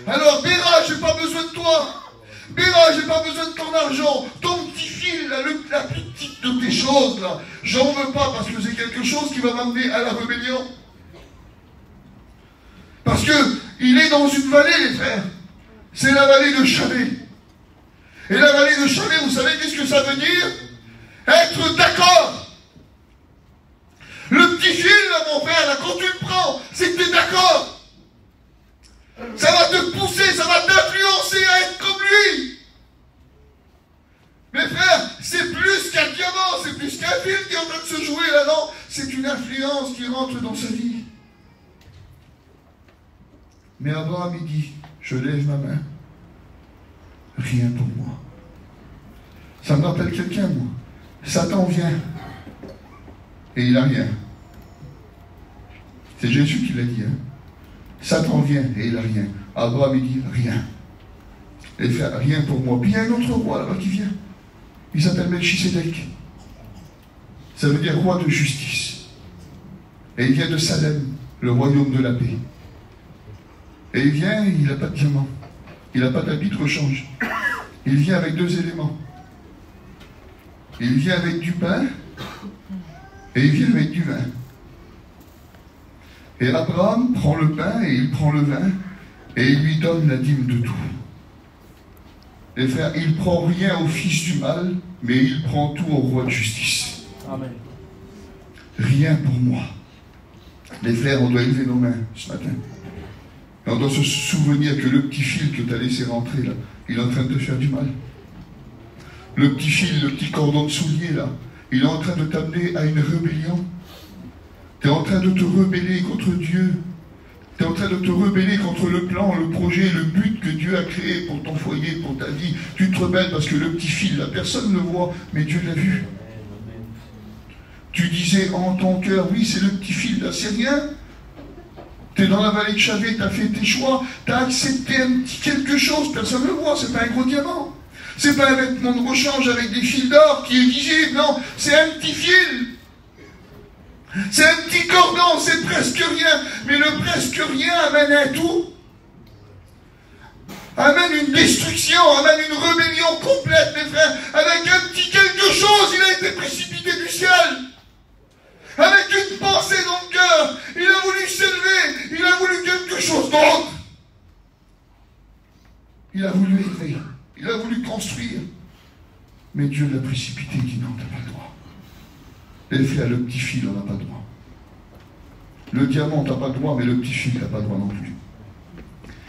Alors, Béra, j'ai pas besoin de toi. Béra, j'ai pas besoin de ton argent. Ton petit fil, là, la plus petite de tes choses, là, j'en veux pas parce que c'est quelque chose qui va m'amener à la rébellion. Parce que il est dans une vallée, les frères. C'est la vallée de Chavé. Et la vallée de Chavé, vous savez qu'est-ce que ça veut dire? Être d'accord. Le petit fil, là, mon frère, là, quand tu le prends, c'est que tu es d'accord. Ça va te pousser, ça va t'influencer à être comme lui. Mes frères, c'est plus qu'un diamant, c'est plus qu'un fil qui est en train de se jouer là-dedans. C'est une influence qui rentre dans sa vie. Mais Abraham, il dit, je lève ma main. Rien pour moi. Ça me rappelle quelqu'un, moi. Satan vient. Et il n'a rien. C'est Jésus qui l'a dit. Hein. Satan vient et il n'a rien. Abraham, il dit, rien. Et il fait, rien pour moi. Puis il y a un autre roi là-bas qui vient. Il s'appelle Melchisédek. Ça veut dire roi de justice. Et il vient de Salem, le royaume de la paix. Et il vient, il n'a pas de diamant. Il n'a pas d'habit de rechange. Il vient avec deux éléments. Il vient avec du pain et il vient avec du vin. Et Abraham prend le pain et il prend le vin et il lui donne la dîme de tout. Les frères, il ne prend rien au fils du mal, mais il prend tout au roi de justice. Amen. Rien pour moi. Les frères, on doit élever nos mains ce matin. Et on doit se souvenir que le petit fil que tu as laissé rentrer là, il est en train de te faire du mal. Le petit fil, le petit cordon de soulier là, il est en train de t'amener à une rébellion. Tu es en train de te rebeller contre Dieu. Tu es en train de te rebeller contre le plan, le projet, le but que Dieu a créé pour ton foyer, pour ta vie. Tu te rebelles parce que le petit fil là, personne ne le voit, mais Dieu l'a vu. Tu disais en ton cœur, oui, c'est le petit fil là, c'est rien. Tu es dans la vallée de Chavé, tu as fait tes choix, tu as accepté un petit quelque chose, personne ne le voit, c'est pas un gros diamant. C'est pas un vêtement de rechange avec des fils d'or qui est visible, non, c'est un petit fil. C'est un petit cordon, c'est presque rien, mais le presque rien amène un tout. Amène une destruction, amène une rébellion complète, mes frères. Avec un petit quelque chose, il a été précipité du ciel. Avec une pensée dans le cœur, il a voulu s'élever, il a voulu quelque chose d'autre. Il a voulu élever, il a voulu construire. Mais Dieu l'a précipité, il dit non, t'as pas le droit. Les frères, le petit fil, on n'a pas le droit. Le diamant, t'as pas le droit, mais le petit fil, t'as pas le droit non plus.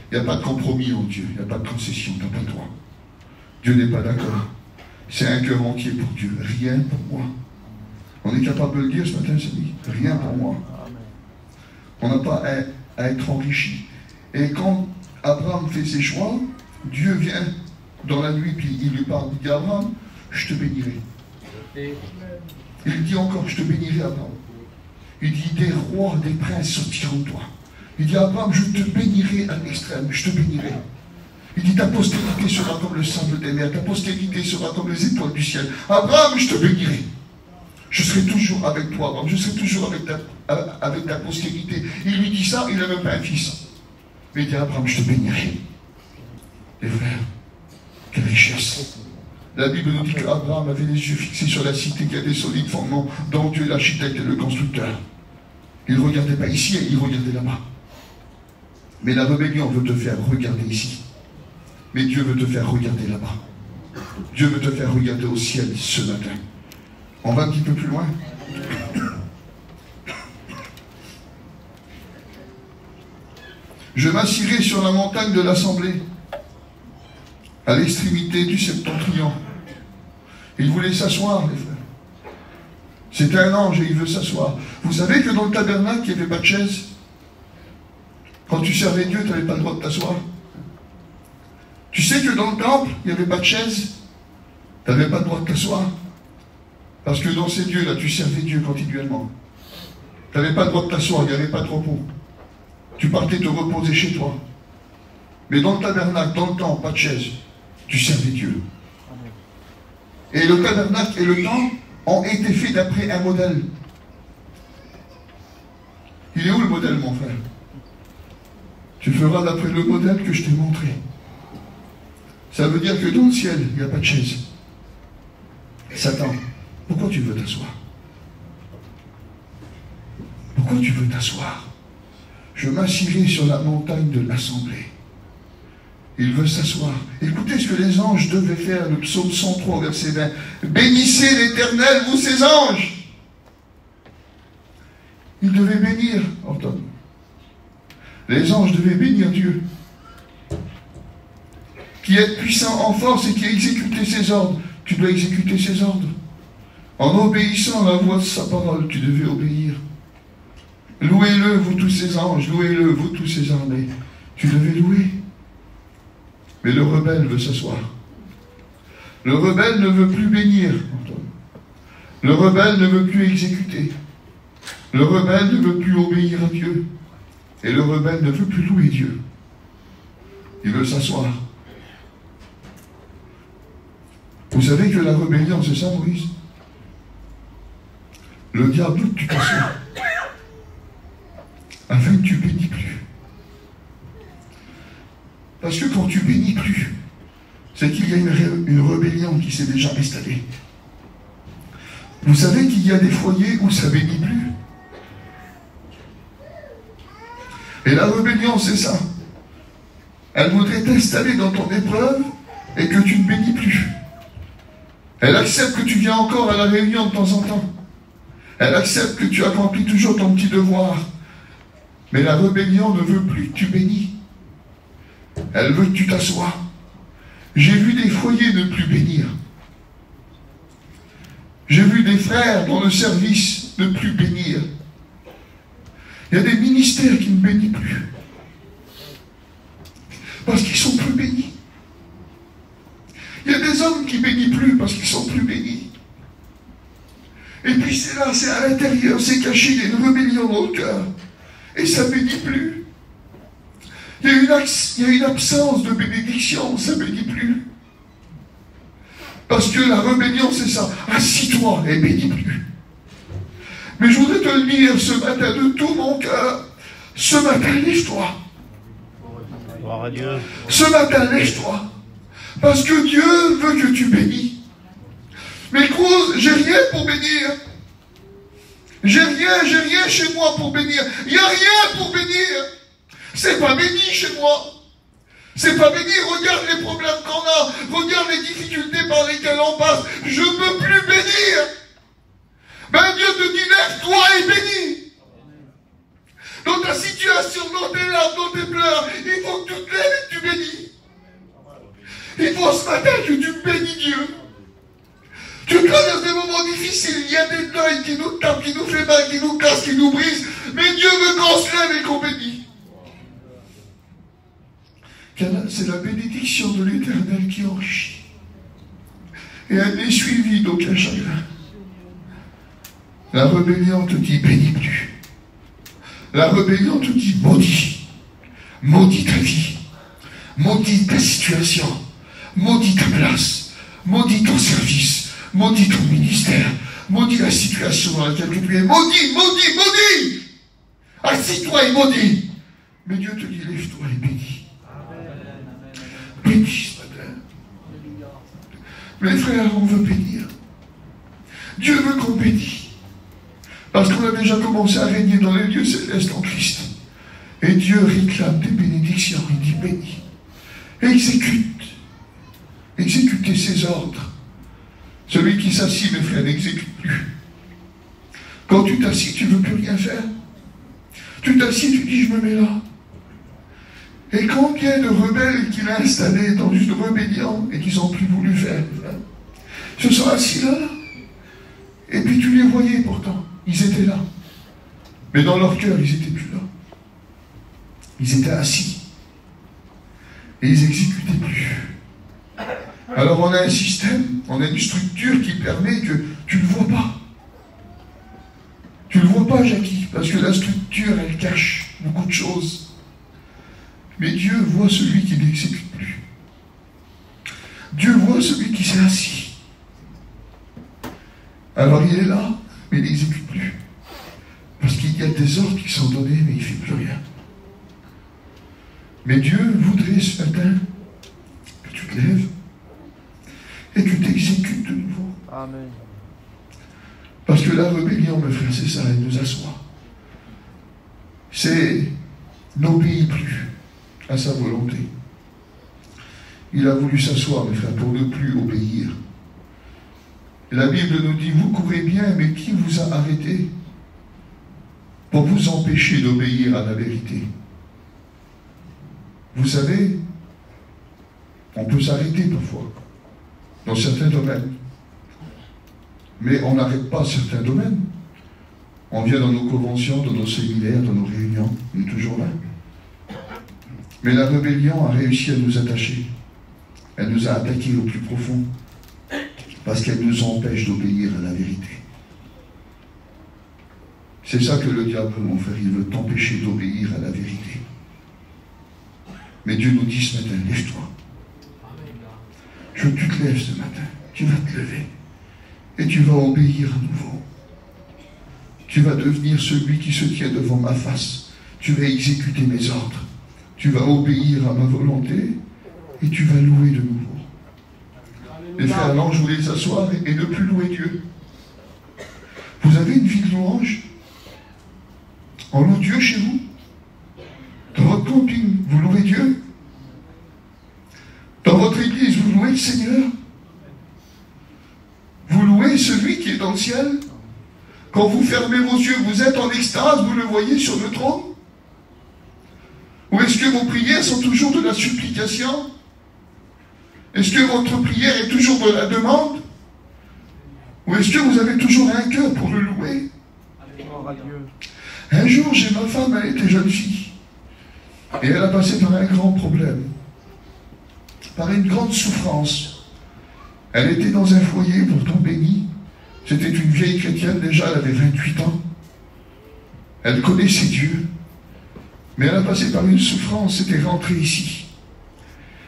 Il n'y a pas de compromis en Dieu, il n'y a pas de concession, t'as pas le droit. Dieu n'est pas d'accord. C'est un cœur entier pour Dieu, rien pour moi. On est capable de le dire ce matin, Samy, rien pour moi. On n'a pas à être enrichi. Et quand Abraham fait ses choix, Dieu vient dans la nuit, puis il lui parle, il dit Abraham, je te bénirai. Il dit encore, je te bénirai, Abraham. Il dit, des rois, des princes sortiront de toi. Il dit, Abraham, je te bénirai à l'extrême, je te bénirai. Il dit, ta postérité sera comme le sable des mers, ta postérité sera comme les étoiles du ciel. Abraham, je te bénirai. Je serai toujours avec toi, Abraham, je serai toujours avec ta postérité. Il lui dit ça, il n'a même pas un fils. Mais il dit, Abraham, je te bénirai. Les frères, quelle richesse. La Bible nous dit qu'Abraham avait les yeux fixés sur la cité qui a des solides fondements, dont Dieu est l'architecte et le constructeur. Il ne regardait pas ici, il regardait là-bas. Mais la rébellion veut te faire regarder ici. Mais Dieu veut te faire regarder là-bas. Dieu veut te faire regarder au ciel ce matin. On va un petit peu plus loin. Je m'assirai sur la montagne de l'assemblée, à l'extrémité du septentrion. Il voulait s'asseoir, les frères. C'est un ange et il veut s'asseoir. Vous savez que dans le tabernacle, il n'y avait pas de chaise. Quand tu servais Dieu, tu n'avais pas le droit de t'asseoir. Tu sais que dans le temple, il n'y avait pas de chaise. Tu n'avais pas le droit de t'asseoir. Parce que dans ces lieux-là, tu servais Dieu continuellement. Tu n'avais pas le droit de t'asseoir, il n'y avait pas de repos. Tu partais te reposer chez toi. Mais dans le tabernacle, dans le temple, pas de chaise. Tu servais Dieu. Et le tabernacle et le temple ont été faits d'après un modèle. Il est où le modèle, mon frère? Tu feras d'après le modèle que je t'ai montré. Ça veut dire que dans le ciel, il n'y a pas de chaise. Satan, pourquoi tu veux t'asseoir? Pourquoi tu veux t'asseoir? Je m'assirai sur la montagne de l'assemblée. Il veut s'asseoir. Écoutez ce que les anges devaient faire, le psaume 103, verset 20. Bénissez l'Éternel, vous ses anges. Ils devaient bénir, Anton. Les anges devaient bénir Dieu, qui est puissant en force et qui a exécuté ses ordres. Tu dois exécuter ses ordres. En obéissant à la voix de sa parole, tu devais obéir. Louez-le, vous tous ses anges, louez-le, vous tous ses armées. Tu devais louer. Mais le rebelle veut s'asseoir. Le rebelle ne veut plus bénir, Antoine. Le rebelle ne veut plus exécuter. Le rebelle ne veut plus obéir à Dieu. Et le rebelle ne veut plus louer Dieu. Il veut s'asseoir. Vous savez que la rébellion, c'est ça, Moïse? Le diable veut que tu t'assoies, afin que tu bénis plus. Parce que quand tu bénis plus, c'est qu'il y a une rébellion qui s'est déjà installée. Vous savez qu'il y a des foyers où ça bénit plus. Et la rébellion, c'est ça. Elle voudrait t'installer dans ton épreuve et que tu ne bénis plus. Elle accepte que tu viens encore à la réunion de temps en temps. Elle accepte que tu accomplis toujours ton petit devoir. Mais la rébellion ne veut plus que tu bénis. Elle veut que tu t'assoies. J'ai vu des foyers ne plus bénir. J'ai vu des frères dans le service ne plus bénir. Il y a des ministères qui ne bénissent plus. Parce qu'ils sont plus bénis. Il y a des hommes qui bénissent plus parce qu'ils sont plus bénis. Et puis c'est là, c'est à l'intérieur, c'est caché, il y a une rébellion dans le cœur. Et ça ne bénit plus. Il y a une absence de bénédiction, ça ne bénit plus. Parce que la rébellion, c'est ça. Assis-toi et bénis plus. Mais je voudrais te le dire ce matin de tout mon cœur. Ce matin, lève-toi. Gloire à Dieu. Ce matin, lève-toi. Parce que Dieu veut que tu bénis. Mais Cruz, j'ai rien pour bénir. J'ai rien chez moi pour bénir. Il n'y a rien pour bénir. C'est pas béni chez moi. C'est pas béni. Regarde les problèmes qu'on a. Regarde les difficultés par lesquelles on passe. Je ne peux plus bénir. Ben Dieu te dit, lève-toi et bénis. Dans ta situation, dans tes larmes, dans tes pleurs, il faut que tu te lèves et que tu bénis. Il faut ce matin que tu bénis Dieu. Tu traverses des moments difficiles, il y a des deuils qui nous tapent, qui nous fait mal, qui nous cassent, qui nous brisent. Mais Dieu veut qu'on se lève et qu'on bénisse. C'est la bénédiction de l'Éternel qui enrichit. Et elle n'est suivie d'aucun chagrin. La rébellion te dit bénis plus. La rébellion te dit maudit. Maudit ta vie. Maudit ta situation. Maudit ta place. Maudit ton service. Maudit ton ministère. Maudit la situation dans laquelle tu es. Maudit, maudit, maudit. Assis-toi et maudit. Mais Dieu te dit lève-toi et bénis. Bénis ce matin. Mes frères, on veut bénir. Dieu veut qu'on bénisse. Parce qu'on a déjà commencé à régner dans les lieux célestes en Christ. Et Dieu réclame des bénédictions. Il dit bénis. Exécute. Exécutez ses ordres. Celui qui s'assit, mes frères, n'exécute plus. Quand tu t'assis, tu ne veux plus rien faire. Tu t'assis, tu dis, je me mets là. Et combien de rebelles qu'il a installés dans une rébellion et qu'ils n'ont plus voulu faire, se sont assis là. Et puis tu les voyais pourtant. Ils étaient là. Mais dans leur cœur, ils n'étaient plus là. Ils étaient assis. Et ils n'exécutaient plus. Alors on a un système, on a une structure qui permet que tu ne le vois pas. Tu ne le vois pas, Jackie, parce que la structure, elle cache beaucoup de choses. Mais Dieu voit celui qui n'exécute plus. Dieu voit celui qui s'est assis. Alors il est là, mais il n'exécute plus. Parce qu'il y a des ordres qui sont donnés, mais il ne fait plus rien. Mais Dieu voudrait ce matin que tu te lèves et que tu t'exécutes de nouveau. Amen. Parce que la rébellion, mes frères, c'est ça, elle nous assoit. C'est n'obéit plus à sa volonté. Il a voulu s'asseoir, mes frères, pour ne plus obéir. Et la Bible nous dit, vous courez bien, mais qui vous a arrêté pour vous empêcher d'obéir à la vérité? Vous savez, on peut s'arrêter parfois, dans certains domaines. Mais on n'arrête pas certains domaines. On vient dans nos conventions, dans nos séminaires, dans nos réunions, on est toujours là. Mais la rébellion a réussi à nous attacher. Elle nous a attaqués au plus profond, parce qu'elle nous empêche d'obéir à la vérité. C'est ça que le diable, mon frère, il veut t'empêcher d'obéir à la vérité. Mais Dieu nous dit ce matin, lève-toi. Je veux que tu te lèves ce matin. Tu vas te lever. Et tu vas obéir à nouveau. Tu vas devenir celui qui se tient devant ma face. Tu vas exécuter mes ordres. Tu vas obéir à ma volonté. Et tu vas louer de nouveau. Les frères, alors je voulais s'asseoir et ne plus louer Dieu. Vous avez une vie de louange? On loue Dieu chez vous? Dans votre camping, vous louez Dieu? Dans votre église, vous louez le Seigneur? Vous louez celui qui est dans le ciel? Quand vous fermez vos yeux, vous êtes en extase, vous le voyez sur le trône? Ou est-ce que vos prières sont toujours de la supplication? Est-ce que votre prière est toujours de la demande? Ou est-ce que vous avez toujours un cœur pour le louer? Un jour, j'ai ma femme, elle était jeune fille. Et elle a passé par un grand problème. Par une grande souffrance. Elle était dans un foyer pourtant béni. C'était une vieille chrétienne déjà, elle avait 28 ans. Elle connaissait Dieu. Mais elle a passé par une souffrance, c'était rentrée ici.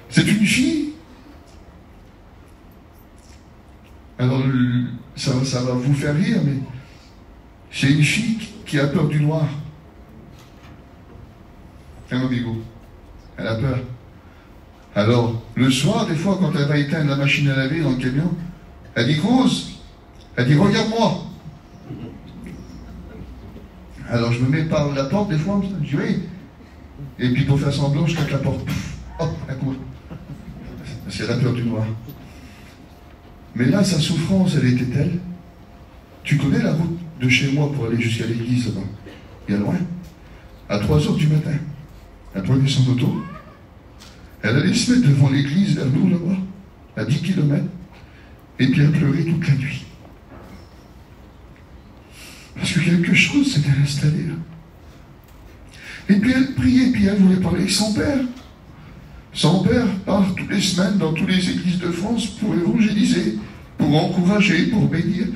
C'est une fille. Alors, ça va vous faire rire, mais c'est une fille qui a peur du noir. Un amigo. Elle a peur. Alors, le soir, des fois, quand elle va éteindre la machine à laver dans le camion, elle dit, Rose, elle dit, regarde-moi. Alors, je me mets par la porte, des fois, je dis, oui. Et puis, pour faire semblant, je claque la porte. Hop, elle court. C'est la peur du noir. Mais là, sa souffrance, elle était telle. Tu connais la route de chez moi pour aller jusqu'à l'église, là-bas? Il y a loin. À 3h du matin. Elle prenait son auto. Elle allait se mettre devant l'église, vers nous, là-bas, à 10 km. Et puis elle pleurait toute la nuit. Parce que quelque chose s'était installé là. Et puis elle priait, puis elle voulait parler avec son père. Son père part toutes les semaines dans toutes les églises de France pour évangéliser, pour encourager, pour bénir.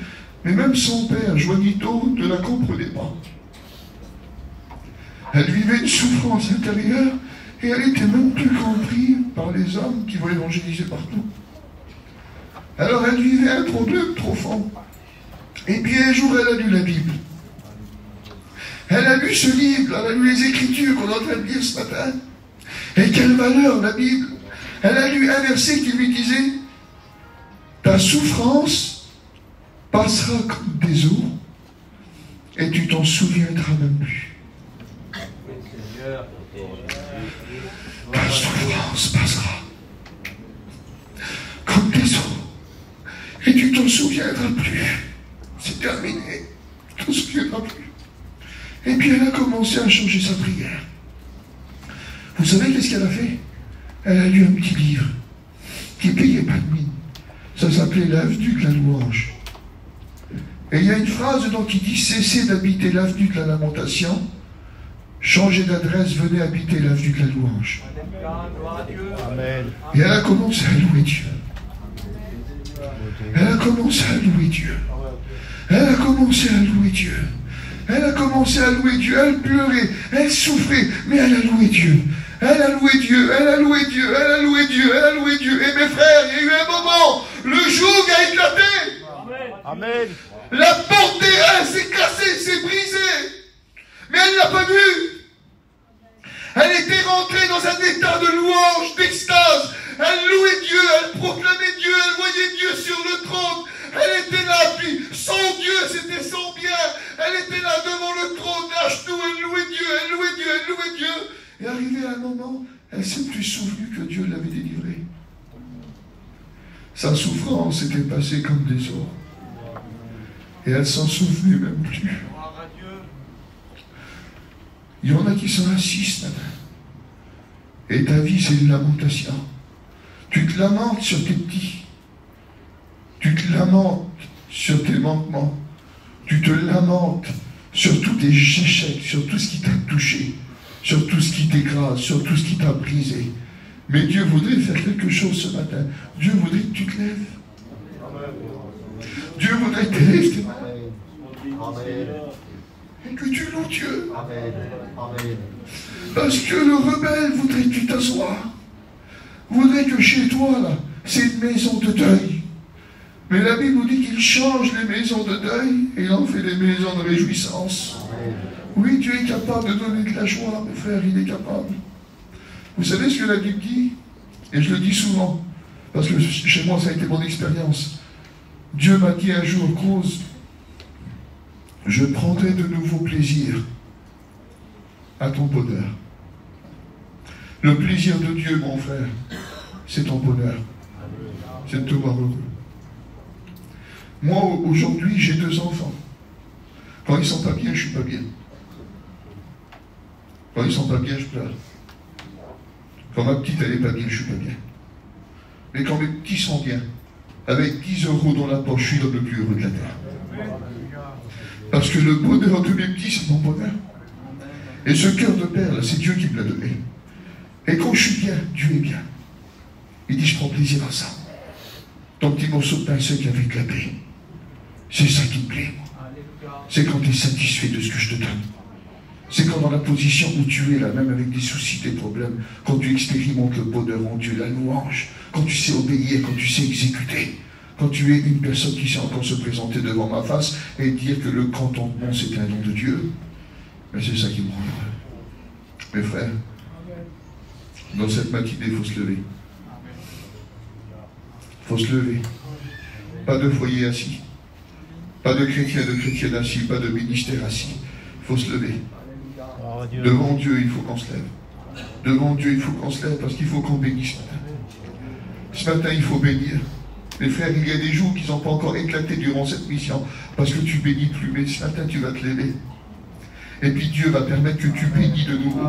Mais même son père, Joanito, ne la comprenait pas. Elle vivait une souffrance intérieure et elle était même plus comprise par les hommes qui vont évangéliser partout. Alors elle vivait un problème profond. Et puis un jour, elle a lu la Bible. Elle a lu ce livre, elle a lu les Écritures qu'on est en train de lire ce matin. Et quelle valeur, la Bible! Elle a lu un verset qui lui disait « Ta souffrance passera comme des eaux, et tu t'en souviendras même plus. » Ta souffrance passera comme des eaux, et tu t'en souviendras plus. C'est terminé, tu t'en souviendras plus. Et puis elle a commencé à changer sa prière. Vous savez qu'est-ce qu'elle a fait? Elle a lu un petit livre qui ne payait pas de mine. Ça s'appelait L'avenue de la louange. Et il y a une phrase dedans qui dit « Cessez d'habiter l'avenue de la lamentation, changez d'adresse, venez habiter l'avenue de la louange. » Amen. Et elle a commencé à louer Dieu. Elle a commencé à louer Dieu. Elle a commencé à louer Dieu. Elle a commencé à louer Dieu. Elle pleurait, elle souffrait, mais elle a loué Dieu. Elle a loué Dieu, elle a loué Dieu, elle a loué Dieu, elle a loué Dieu. Et mes frères, il y a eu un moment, le joug a éclaté. Amen. La porte des reins s'est cassée, s'est brisée. Mais elle ne l'a pas vu. Elle était rentrée dans un état de louange, d'extase. Elle louait Dieu, elle proclamait Dieu, elle voyait Dieu sur le trône. Elle était là, puis son Dieu, c'était son bien. Elle était là devant le trône, à genoux, elle louait Dieu, elle louait Dieu, elle louait Dieu. Et arrivé à un moment, elle s'est plus souvenue que Dieu l'avait délivrée. Sa souffrance était passée comme des eaux. Et elle s'en souvenait même plus. Il y en a qui sont assis ce matin. Et ta vie, c'est une lamentation. Tu te lamentes sur tes petits. Tu te lamentes sur tes manquements. Tu te lamentes sur tous tes échecs, sur tout ce qui t'a touché, sur tout ce qui t'écrase, sur tout ce qui t'a brisé. Mais Dieu voudrait faire quelque chose ce matin. Dieu voudrait que tu te lèves. Dieu voudrait que tu lèves tes mains. Et que tu loues Dieu. Parce que le rebelle voudrait que tu t'assoies. Voudrait que chez toi, là, c'est une maison de deuil. Mais la Bible nous dit qu'il change les maisons de deuil et il en fait des maisons de réjouissance. Oui, Dieu est capable de donner de la joie, mes frères, il est capable. Vous savez ce que la Bible dit? Et je le dis souvent, parce que chez moi, ça a été mon expérience. Dieu m'a dit un jour, Cruz, je prendrai de nouveau plaisir à ton bonheur. Le plaisir de Dieu, mon frère, c'est ton bonheur. C'est de te voir heureux. Moi, aujourd'hui, j'ai 2 enfants. Quand ils ne sont pas bien, je ne suis pas bien. Quand ils ne sont pas bien, je pleure. Quand ma petite, elle n'est pas bien, je ne suis pas bien. Mais quand mes petits sont bien, avec 10 € dans la poche, je suis l'homme le plus heureux de la terre. Parce que le bonheur de mes petits, c'est mon bonheur. Et ce cœur de père, là, c'est Dieu qui me l'a donné. Et quand je suis bien, Dieu est bien. Il dit, je prends plaisir à ça. Ton petit morceau de pain sec avec la paix. C'est ça qui me plaît. C'est quand tu es satisfait de ce que je te donne. C'est quand dans la position où tu es là, même avec des soucis, des problèmes, quand tu expérimentes le bonheur en Dieu, la louange, quand tu sais obéir, quand tu sais exécuter, quand tu es une personne qui sait encore se présenter devant ma face et dire que le contentement c'est un don de Dieu, mais c'est ça qui me rend heureux. Mes frères, dans cette matinée, il faut se lever. Il faut se lever. Pas de foyer assis. Pas de chrétienne assis. Pas de ministère assis. Il faut se lever. Devant Dieu, il faut qu'on se lève. Devant Dieu, il faut qu'on se lève parce qu'il faut qu'on bénisse ce matin. Ce matin, il faut bénir. Mes frères, il y a des jours qui n'ont pas encore éclaté durant cette mission parce que tu bénis plus, mais ce matin, tu vas te lever. Et puis Dieu va permettre que tu bénis de nouveau,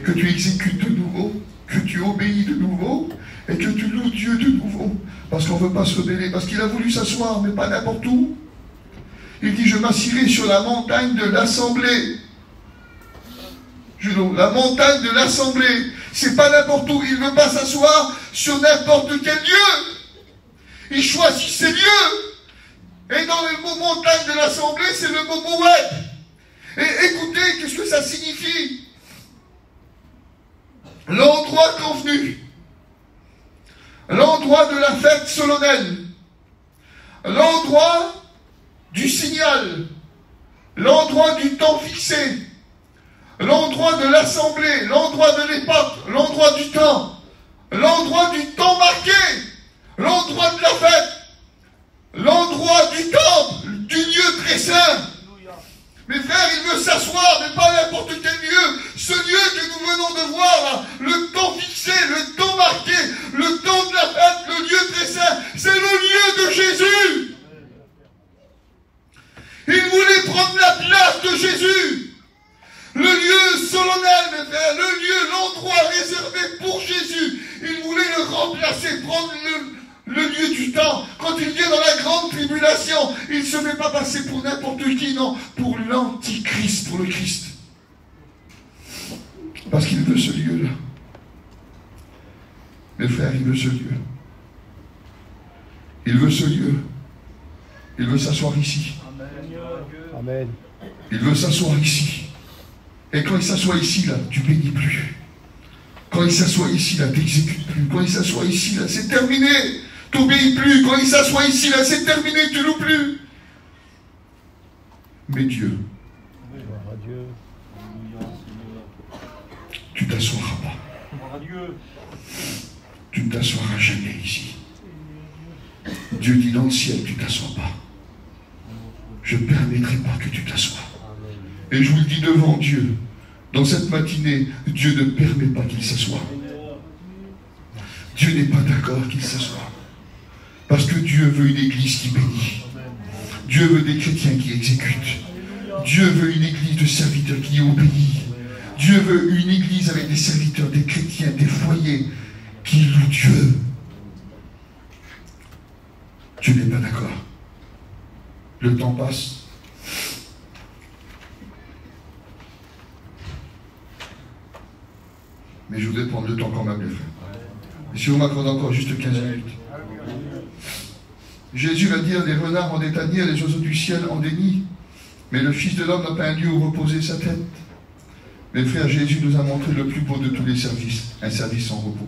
que tu exécutes de nouveau, que tu obéis de nouveau, et que tu loues Dieu de nouveau. Parce qu'on ne veut pas se rebeller, parce qu'il a voulu s'asseoir, mais pas n'importe où. Il dit, je m'assirai sur la montagne de l'assemblée. La montagne de l'assemblée, c'est pas n'importe où. Il ne veut pas s'asseoir sur n'importe quel lieu. Il choisit ses lieux. Et dans le mot montagne de l'assemblée, c'est le mot Moed. Et écoutez, qu'est-ce que ça signifie? L'endroit convenu. L'endroit de la fête solennelle. L'endroit du signal. L'endroit du temps fixé. L'endroit de l'assemblée. L'endroit de l'époque. L'endroit du temps. L'endroit du temps marqué. L'endroit de la fête. L'endroit du temple. Du lieu très saint. Mes frères, il veut s'asseoir, mais pas n'importe quel lieu. Ce lieu que nous venons de voir, là, le temps fixé, le temps marqué, le temps de la fête, le lieu très saint, c'est le lieu de Jésus. Il voulait prendre la place de Jésus. Le lieu solennel, mes frères, le lieu, l'endroit réservé pour Jésus. Il voulait le remplacer, prendre le lieu du temps. Quand il vient dans la grande tribulation, il ne se fait pas passer pour n'importe qui, non, pour l'antichrist, pour le Christ. Parce qu'il veut ce lieu-là. Mes frères, il veut ce lieu. Il veut ce lieu. Il veut s'asseoir ici. Amen. Il veut s'asseoir ici. Et quand il s'assoit ici, là, tu bénis plus. Quand il s'assoit ici, là, tu n'exécutes plus. Quand il s'assoit ici, là, c'est terminé. Tu n'obéis plus. Quand il s'assoit ici, là, c'est terminé. Tu loues plus. Mais Dieu, tu t'assoiras pas. Tu ne t'assoiras jamais ici. Dieu dit dans le ciel, tu ne t'assois pas. Je ne permettrai pas que tu t'assoies. Et je vous le dis devant Dieu, dans cette matinée, Dieu ne permet pas qu'il s'assoie. Dieu n'est pas d'accord qu'il s'assoie. Parce que Dieu veut une église qui bénit. Dieu veut des chrétiens qui exécutent. Dieu veut une église de serviteurs qui obéit. Dieu veut une église avec des serviteurs, des chrétiens, des foyers qui louent Dieu. Dieu n'est pas d'accord. Le temps passe. Mais je voudrais prendre le temps quand même, les frères. Et si vous m'accordez encore juste 15 minutes. Jésus va dire, les renards ont des tanières, les oiseaux du ciel ont des nids. Mais le Fils de l'homme n'a pas un lieu où reposer sa tête. Mes frères, Jésus nous a montré le plus beau de tous les services, un service en repos.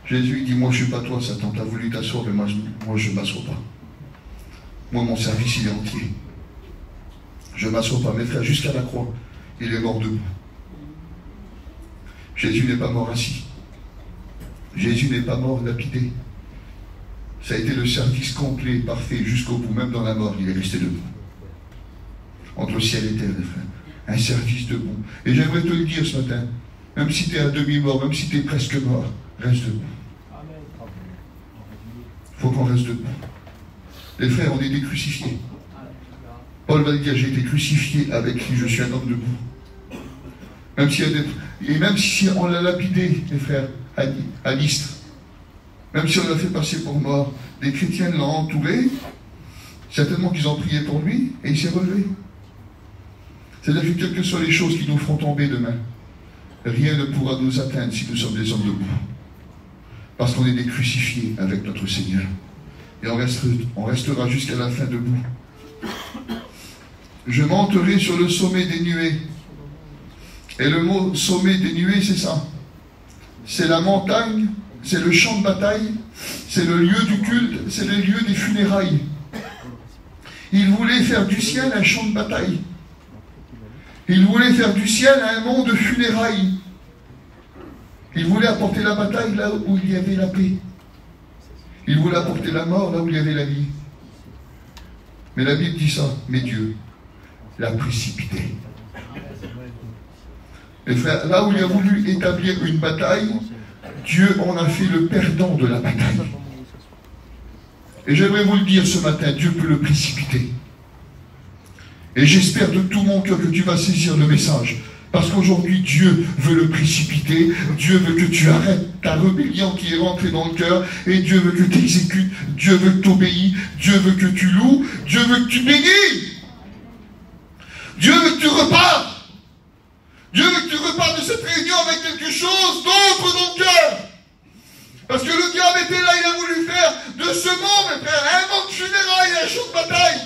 Jésus dit, moi je ne suis pas toi, Satan, tu as voulu t'asseoir, mais moi je ne m'assois pas. Moi mon service il est entier. Je ne m'assois pas, mes frères, jusqu'à la croix, il est mort debout. Jésus n'est pas mort assis. Jésus n'est pas mort lapidé. Ça a été le service complet, parfait, jusqu'au bout, même dans la mort, il est resté debout. Entre le ciel et terre, les frères. Un service debout. Et j'aimerais te le dire ce matin, même si tu es à demi-mort, même si tu es presque mort, reste debout. Il faut qu'on reste debout. Les frères, on est des crucifiés. Paul va dire, j'ai été crucifié avec qui je suis un homme debout. Même si et même si on l'a lapidé, les frères, à l'Istre, même si on l'a fait passer pour mort, les chrétiens l'ont entouré, certainement qu'ils ont prié pour lui, et il s'est relevé. C'est-à-dire que quelles que soient les choses qui nous feront tomber demain, rien ne pourra nous atteindre si nous sommes des hommes debout. Parce qu'on est des crucifiés avec notre Seigneur. Et on restera jusqu'à la fin debout. Je monterai sur le sommet des nuées. Et le mot sommet des nuées, c'est ça. C'est la montagne, c'est le champ de bataille, c'est le lieu du culte, c'est le lieu des funérailles. Il voulait faire du ciel un champ de bataille. Il voulait faire du ciel un mont de funérailles. Il voulait apporter la bataille là où il y avait la paix. Il voulait apporter la mort là où il y avait la vie. Mais la Bible dit ça, mais Dieu l'a précipité. Et frère, là où il a voulu établir une bataille, Dieu en a fait le perdant de la bataille. Et j'aimerais vous le dire ce matin, Dieu peut le précipiter. Et j'espère de tout mon cœur que tu vas saisir le message. Parce qu'aujourd'hui, Dieu veut le précipiter. Dieu veut que tu arrêtes ta rébellion qui est rentrée dans le cœur. Et Dieu veut que tu exécutes. Dieu veut que tu obéis. Dieu veut que tu loues. Dieu veut que tu bénis. Dieu veut que tu repartes. Dieu veut que tu repartes de cette réunion avec quelque chose d'autre dans le cœur. Parce que le diable était là, il a voulu faire de ce monde, mes frères, un monde funérailles, un champ de bataille.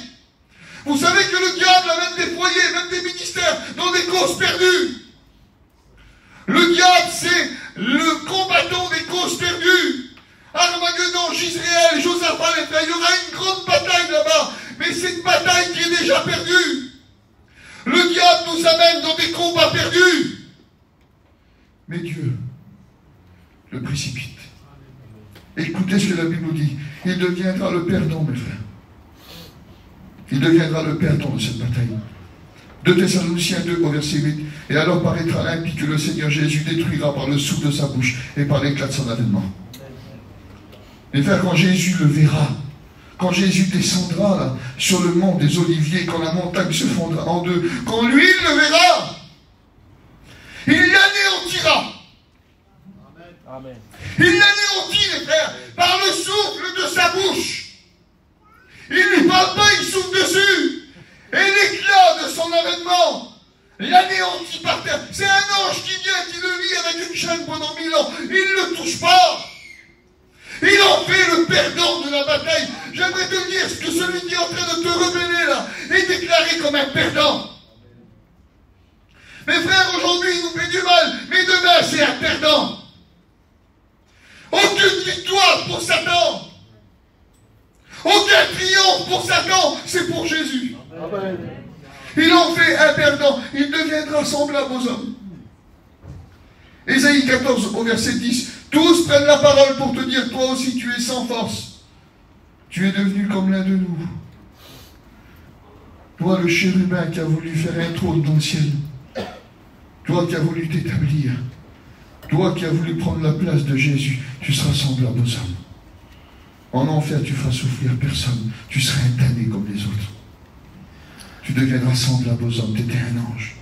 Vous savez que le diable a même des foyers, même des ministères, dans des causes perdues. Le diable, c'est le combattant des causes perdues. Armageddon, Gisraël, Josaphat, les frères, il y aura une grande bataille là-bas. Mais c'est une bataille qui est déjà perdue. Le diable nous amène dans des combats perdus. Mais Dieu le précipite. Écoutez ce que la Bible nous dit. Il deviendra le perdant, mes frères. Il deviendra le perdant de cette bataille. 2 Thessaloniciens 2 au verset 8. Et alors paraîtra limpide que le Seigneur Jésus détruira par le souffle de sa bouche et par l'éclat de son avènement. Mes frères, quand Jésus le verra, quand Jésus descendra là, sur le mont des Oliviers, quand la montagne se fondra en deux, quand lui il le verra, il l'anéantira. Amen. Il l'anéantit, les frères, par le souffle de sa bouche. Il ne lui parle pas, il souffle dessus. Et l'éclat de son avènement l'anéantit par terre. C'est un ange qui vient, qui le lie avec une chaîne pendant 1000 ans. Il ne le touche pas. Il en fait le perdant de la bataille. J'aimerais te dire ce que celui qui est en train de te rebeller là est déclaré comme un perdant. Mes frères, aujourd'hui, il nous fait du mal, mais demain, c'est un perdant. Aucune victoire pour Satan. Aucun triomphe pour Satan, c'est pour Jésus. Amen. Il en fait un perdant, il deviendra semblable aux hommes. Ésaïe 14 au verset 10. Tous prennent la parole pour te dire, toi aussi tu es sans force. Tu es devenu comme l'un de nous. Toi le chérubin qui a voulu faire un trône dans le ciel. Toi qui as voulu t'établir. Toi qui as voulu prendre la place de Jésus. Tu seras semblable aux hommes. En enfer tu feras souffrir personne. Tu seras un damné comme les autres. Tu deviendras semblable aux hommes. Tu étais un ange.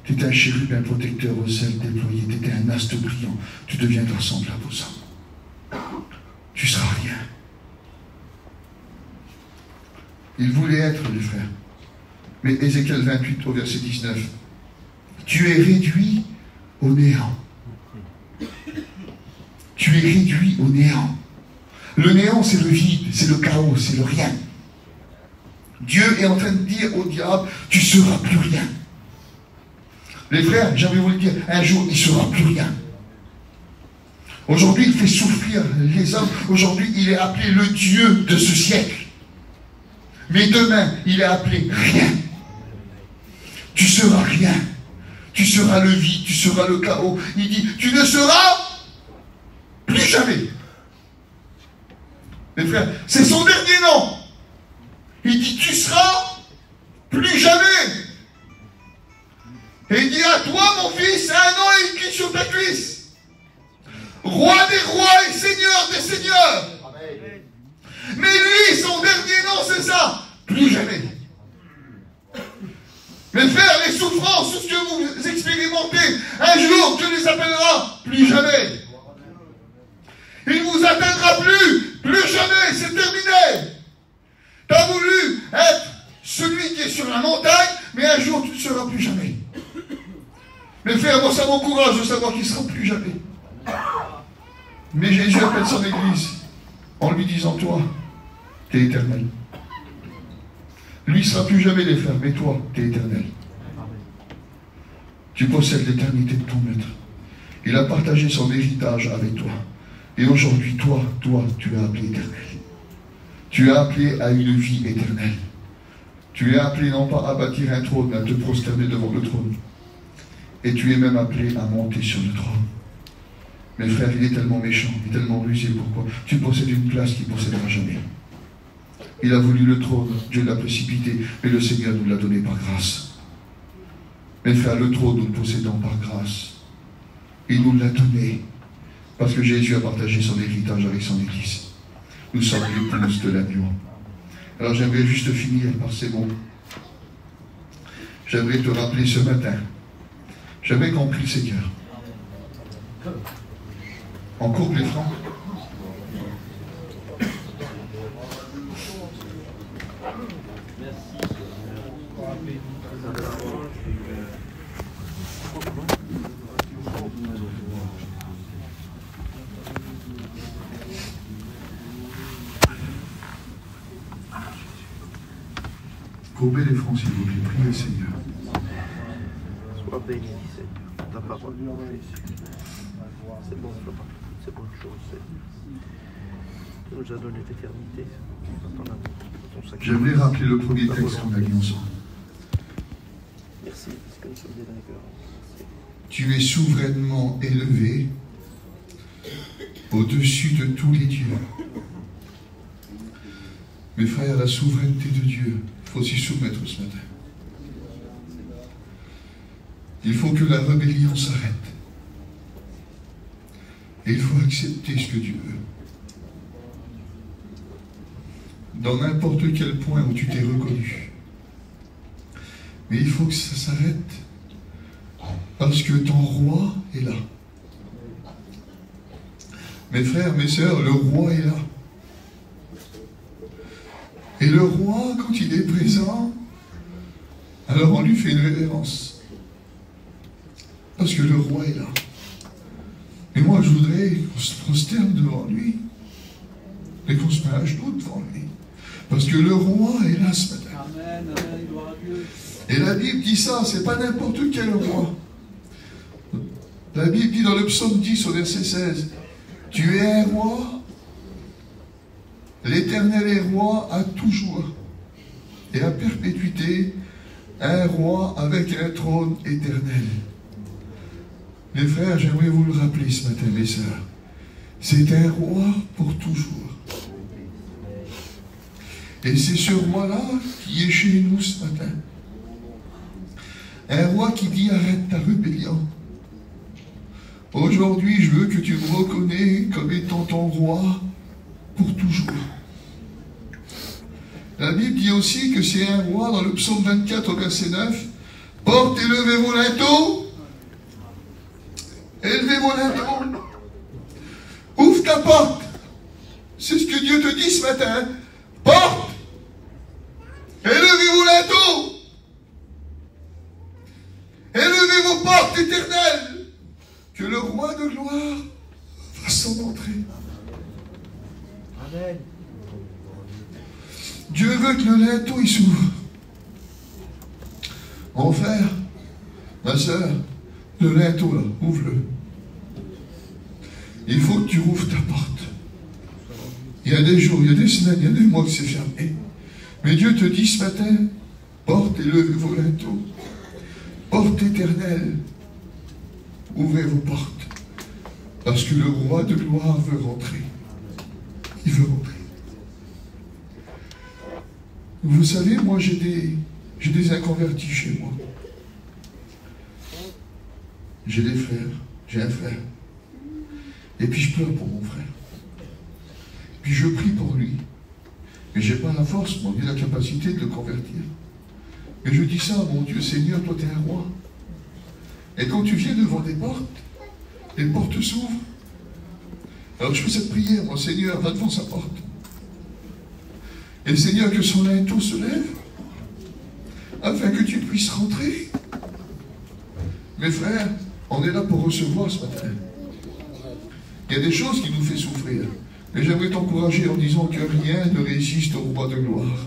Tu étais un chérubin protecteur aux ailes déployées. Tu étais un astre brillant. Tu deviendras semblable aux hommes. Tu seras rien. Il voulait être, les frères. Mais Ézéchiel 28 au verset 19. Tu es réduit au néant. Tu es réduit au néant. Le néant, c'est le vide, c'est le chaos, c'est le rien. Dieu est en train de dire au diable, tu ne seras plus rien. Les frères, j'aimerais vous le dire, un jour, il ne sera plus rien. Aujourd'hui, il fait souffrir les hommes. Aujourd'hui, il est appelé le Dieu de ce siècle. Mais demain, il est appelé rien. Tu seras rien. Tu seras le vide, tu seras le chaos. Il dit, tu ne seras plus jamais. Mes frères, c'est son dernier nom. Il dit, tu seras plus jamais. Et il dit à toi, mon fils, un an et une cuisse sur ta cuisse. Roi des rois et seigneur des seigneurs. Amen. Mais lui, son dernier nom, c'est ça. Plus jamais. Mes frères, les souffrances, tout ce que vous expérimentez, un jour, Dieu les appellera plus jamais. Il ne vous atteindra plus jamais, c'est terminé. Tu as voulu être celui qui est sur la montagne, mais un jour, tu ne seras plus jamais. Mes frères, moi, ça m'encourage de savoir qu'il ne sera plus jamais. Mais Jésus appelle son Église en lui disant, toi, tu es éternel. Lui ne sera plus jamais, les frères, mais toi, tu es éternel. Tu possèdes l'éternité de ton maître. Il a partagé son héritage avec toi. Et aujourd'hui, toi, tu es appelé éternel. Tu es appelé à une vie éternelle. Tu es appelé non pas à bâtir un trône, mais à te prosterner devant le trône. Et tu es même appelé à monter sur le trône. Mes frères, il est tellement méchant, il est tellement rusé. Pourquoi? Tu possèdes une place qu'il ne possédera jamais. Il a voulu le trône, Dieu l'a précipité, mais le Seigneur nous l'a donné par grâce. Mes frères, le trône, nous le possédons par grâce. Il nous l'a donné, parce que Jésus a partagé son héritage avec son Église. Nous sommes l'épouse de l'agneau. Alors j'aimerais juste finir par ces mots. J'aimerais te rappeler ce matin. J'aimerais qu'on prie le Seigneur. On courbe les flancs. Courbez les fronts, s'il vous plaît. Priez le Seigneur. Sois béni, Seigneur. Ta parole. C'est bon, papa. C'est bonne chose. Tu nous as donné l'éternité. J'aimerais rappeler le premier texte qu'on a lu ensemble. Merci, parce que nous sommes des vainqueurs. Tu es souverainement élevé au-dessus de tous les dieux. Mes frères, la souveraineté de Dieu, il faut s'y soumettre ce matin. Il faut que la rébellion s'arrête. Et il faut accepter ce que Dieu veut. Dans n'importe quel point où tu t'es reconnu. Mais il faut que ça s'arrête. Parce que ton roi est là. Mes frères, mes sœurs, le roi est là. Et le roi, quand il est présent, alors on lui fait une révérence. Parce que le roi est là. Et moi, je voudrais qu'on se prosterne devant lui. et qu'on se met à genoux devant lui. Parce que le roi est là ce matin. Amen, amen, gloire à Dieu. Et la Bible dit ça, c'est pas n'importe quel roi. La Bible dit dans le psaume 10 au verset 16, tu es un roi, l'Éternel est roi à toujours et à perpétuité, un roi avec un trône éternel. Mes frères, j'aimerais vous le rappeler ce matin, mes sœurs. C'est un roi pour toujours. Et c'est ce roi-là qui est chez nous ce matin. Un roi qui dit arrête ta rébellion. Aujourd'hui, je veux que tu me reconnais comme étant ton roi pour toujours. La Bible dit aussi que c'est un roi dans le psaume 24 au verset 9. Porte et levez vos linteaux. Élevez vos linteaux. Ouvre ta porte. C'est ce que Dieu te dit ce matin. Porte. Élevez vos linteaux. Élevez vos portes éternelles. Que le roi de gloire fasse son entrée. Amen. Dieu veut que le linteau il s'ouvre. Mon frère, ma soeur, le linteau là, ouvre-le. Il faut que tu ouvres ta porte. Il y a des jours, il y a des semaines, il y a des mois que c'est fermé. Mais Dieu te dit ce matin, porte et levez vos linteaux. Porte éternelle, ouvrez vos portes. Parce que le roi de gloire veut rentrer. Il veut rentrer. Vous savez, moi j'ai des inconvertis chez moi. J'ai des frères, j'ai un frère. Et puis je pleure pour mon frère. Puis je prie pour lui. Mais je n'ai pas la force, ni la capacité de le convertir. Mais je dis ça, mon Dieu Seigneur, toi tu es un roi. Et quand tu viens devant des portes, les portes s'ouvrent. Alors je fais cette prière, moi Seigneur, va devant sa porte. Et Seigneur, que son linteau se lève, afin que tu puisses rentrer. Mes frères, on est là pour recevoir ce matin. Il y a des choses qui nous font souffrir. Mais j'aimerais t'encourager en disant que rien ne résiste au roi de gloire.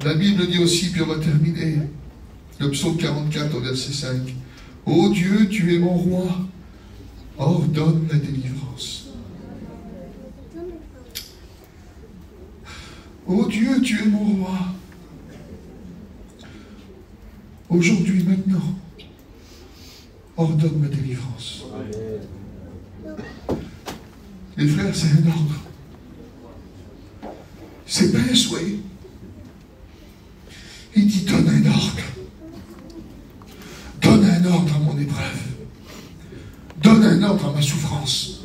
La Bible dit aussi, puis on va terminer, le psaume 44 au verset 5. Ô Dieu, tu es mon roi, ordonne la délivrance. Ô Dieu, tu es mon roi. Aujourd'hui, maintenant, ordonne ma délivrance. Les frères, c'est un ordre. C'est pas un souhait. Il dit, donne un ordre. Donne un ordre à mon épreuve. Donne un ordre à ma souffrance.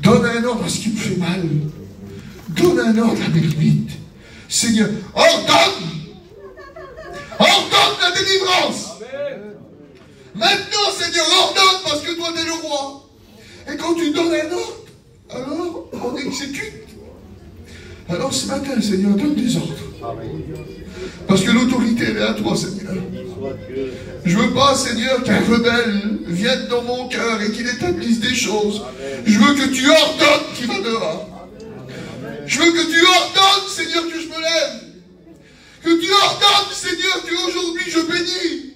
Donne un ordre à ce qui me fait mal. Donne un ordre à mes limites. Seigneur, ordonne! Ordonne la délivrance! Maintenant, Seigneur, ordonne parce que toi, tu es le roi. Et quand tu donnes un ordre, alors on exécute. Alors ce matin, Seigneur, donne des ordres. Parce que l'autorité, elle est à toi, Seigneur. Je veux pas, Seigneur, qu'un rebelle vienne dans mon cœur et qu'il établisse des choses. Je veux que tu ordonnes qu'il va dehors. Je veux que tu ordonnes, Seigneur, que je me lève. Que tu ordonnes, Seigneur, qu'aujourd'hui je bénis.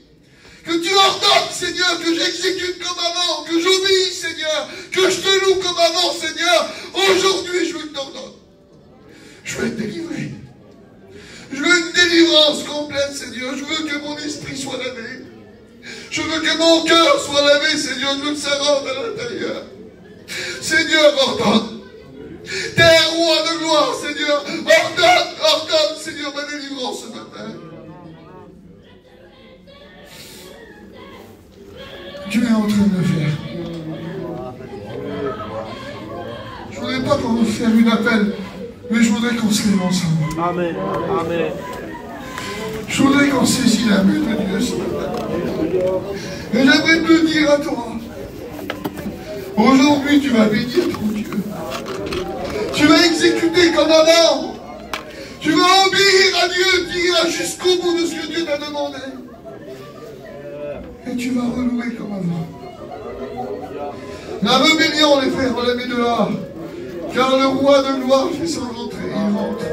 Que tu ordonnes, Seigneur, que j'exécute comme avant, que j'obéisse, Seigneur, que je te loue comme avant, Seigneur. Aujourd'hui, je veux que tu t'ordonnes. Je veux être délivré. Je veux une délivrance complète, Seigneur. Je veux que mon esprit soit lavé. Je veux que mon cœur soit lavé, Seigneur. Je veux que ça rentre à l'intérieur. Seigneur, ordonne. T'es un roi de gloire, Seigneur. Ordonne, Seigneur, ma délivrance ce matin. Dieu est en train de le faire. Je ne voudrais pas qu'on fasse une appel, mais je voudrais qu'on se lève ensemble. Amen. Amen. Je voudrais qu'on saisit la main de Dieu ce matin. Et j'aimerais te le dire à toi. Aujourd'hui, tu vas bénir ton Dieu. Tu vas exécuter comme avant. Tu vas obéir à Dieu, tu iras jusqu'au bout de ce que Dieu t'a demandé. Et tu vas relouer comme avant. La rébellion, les frères, on la met dehors. Car le roi de gloire fait son entrée. Il rentre.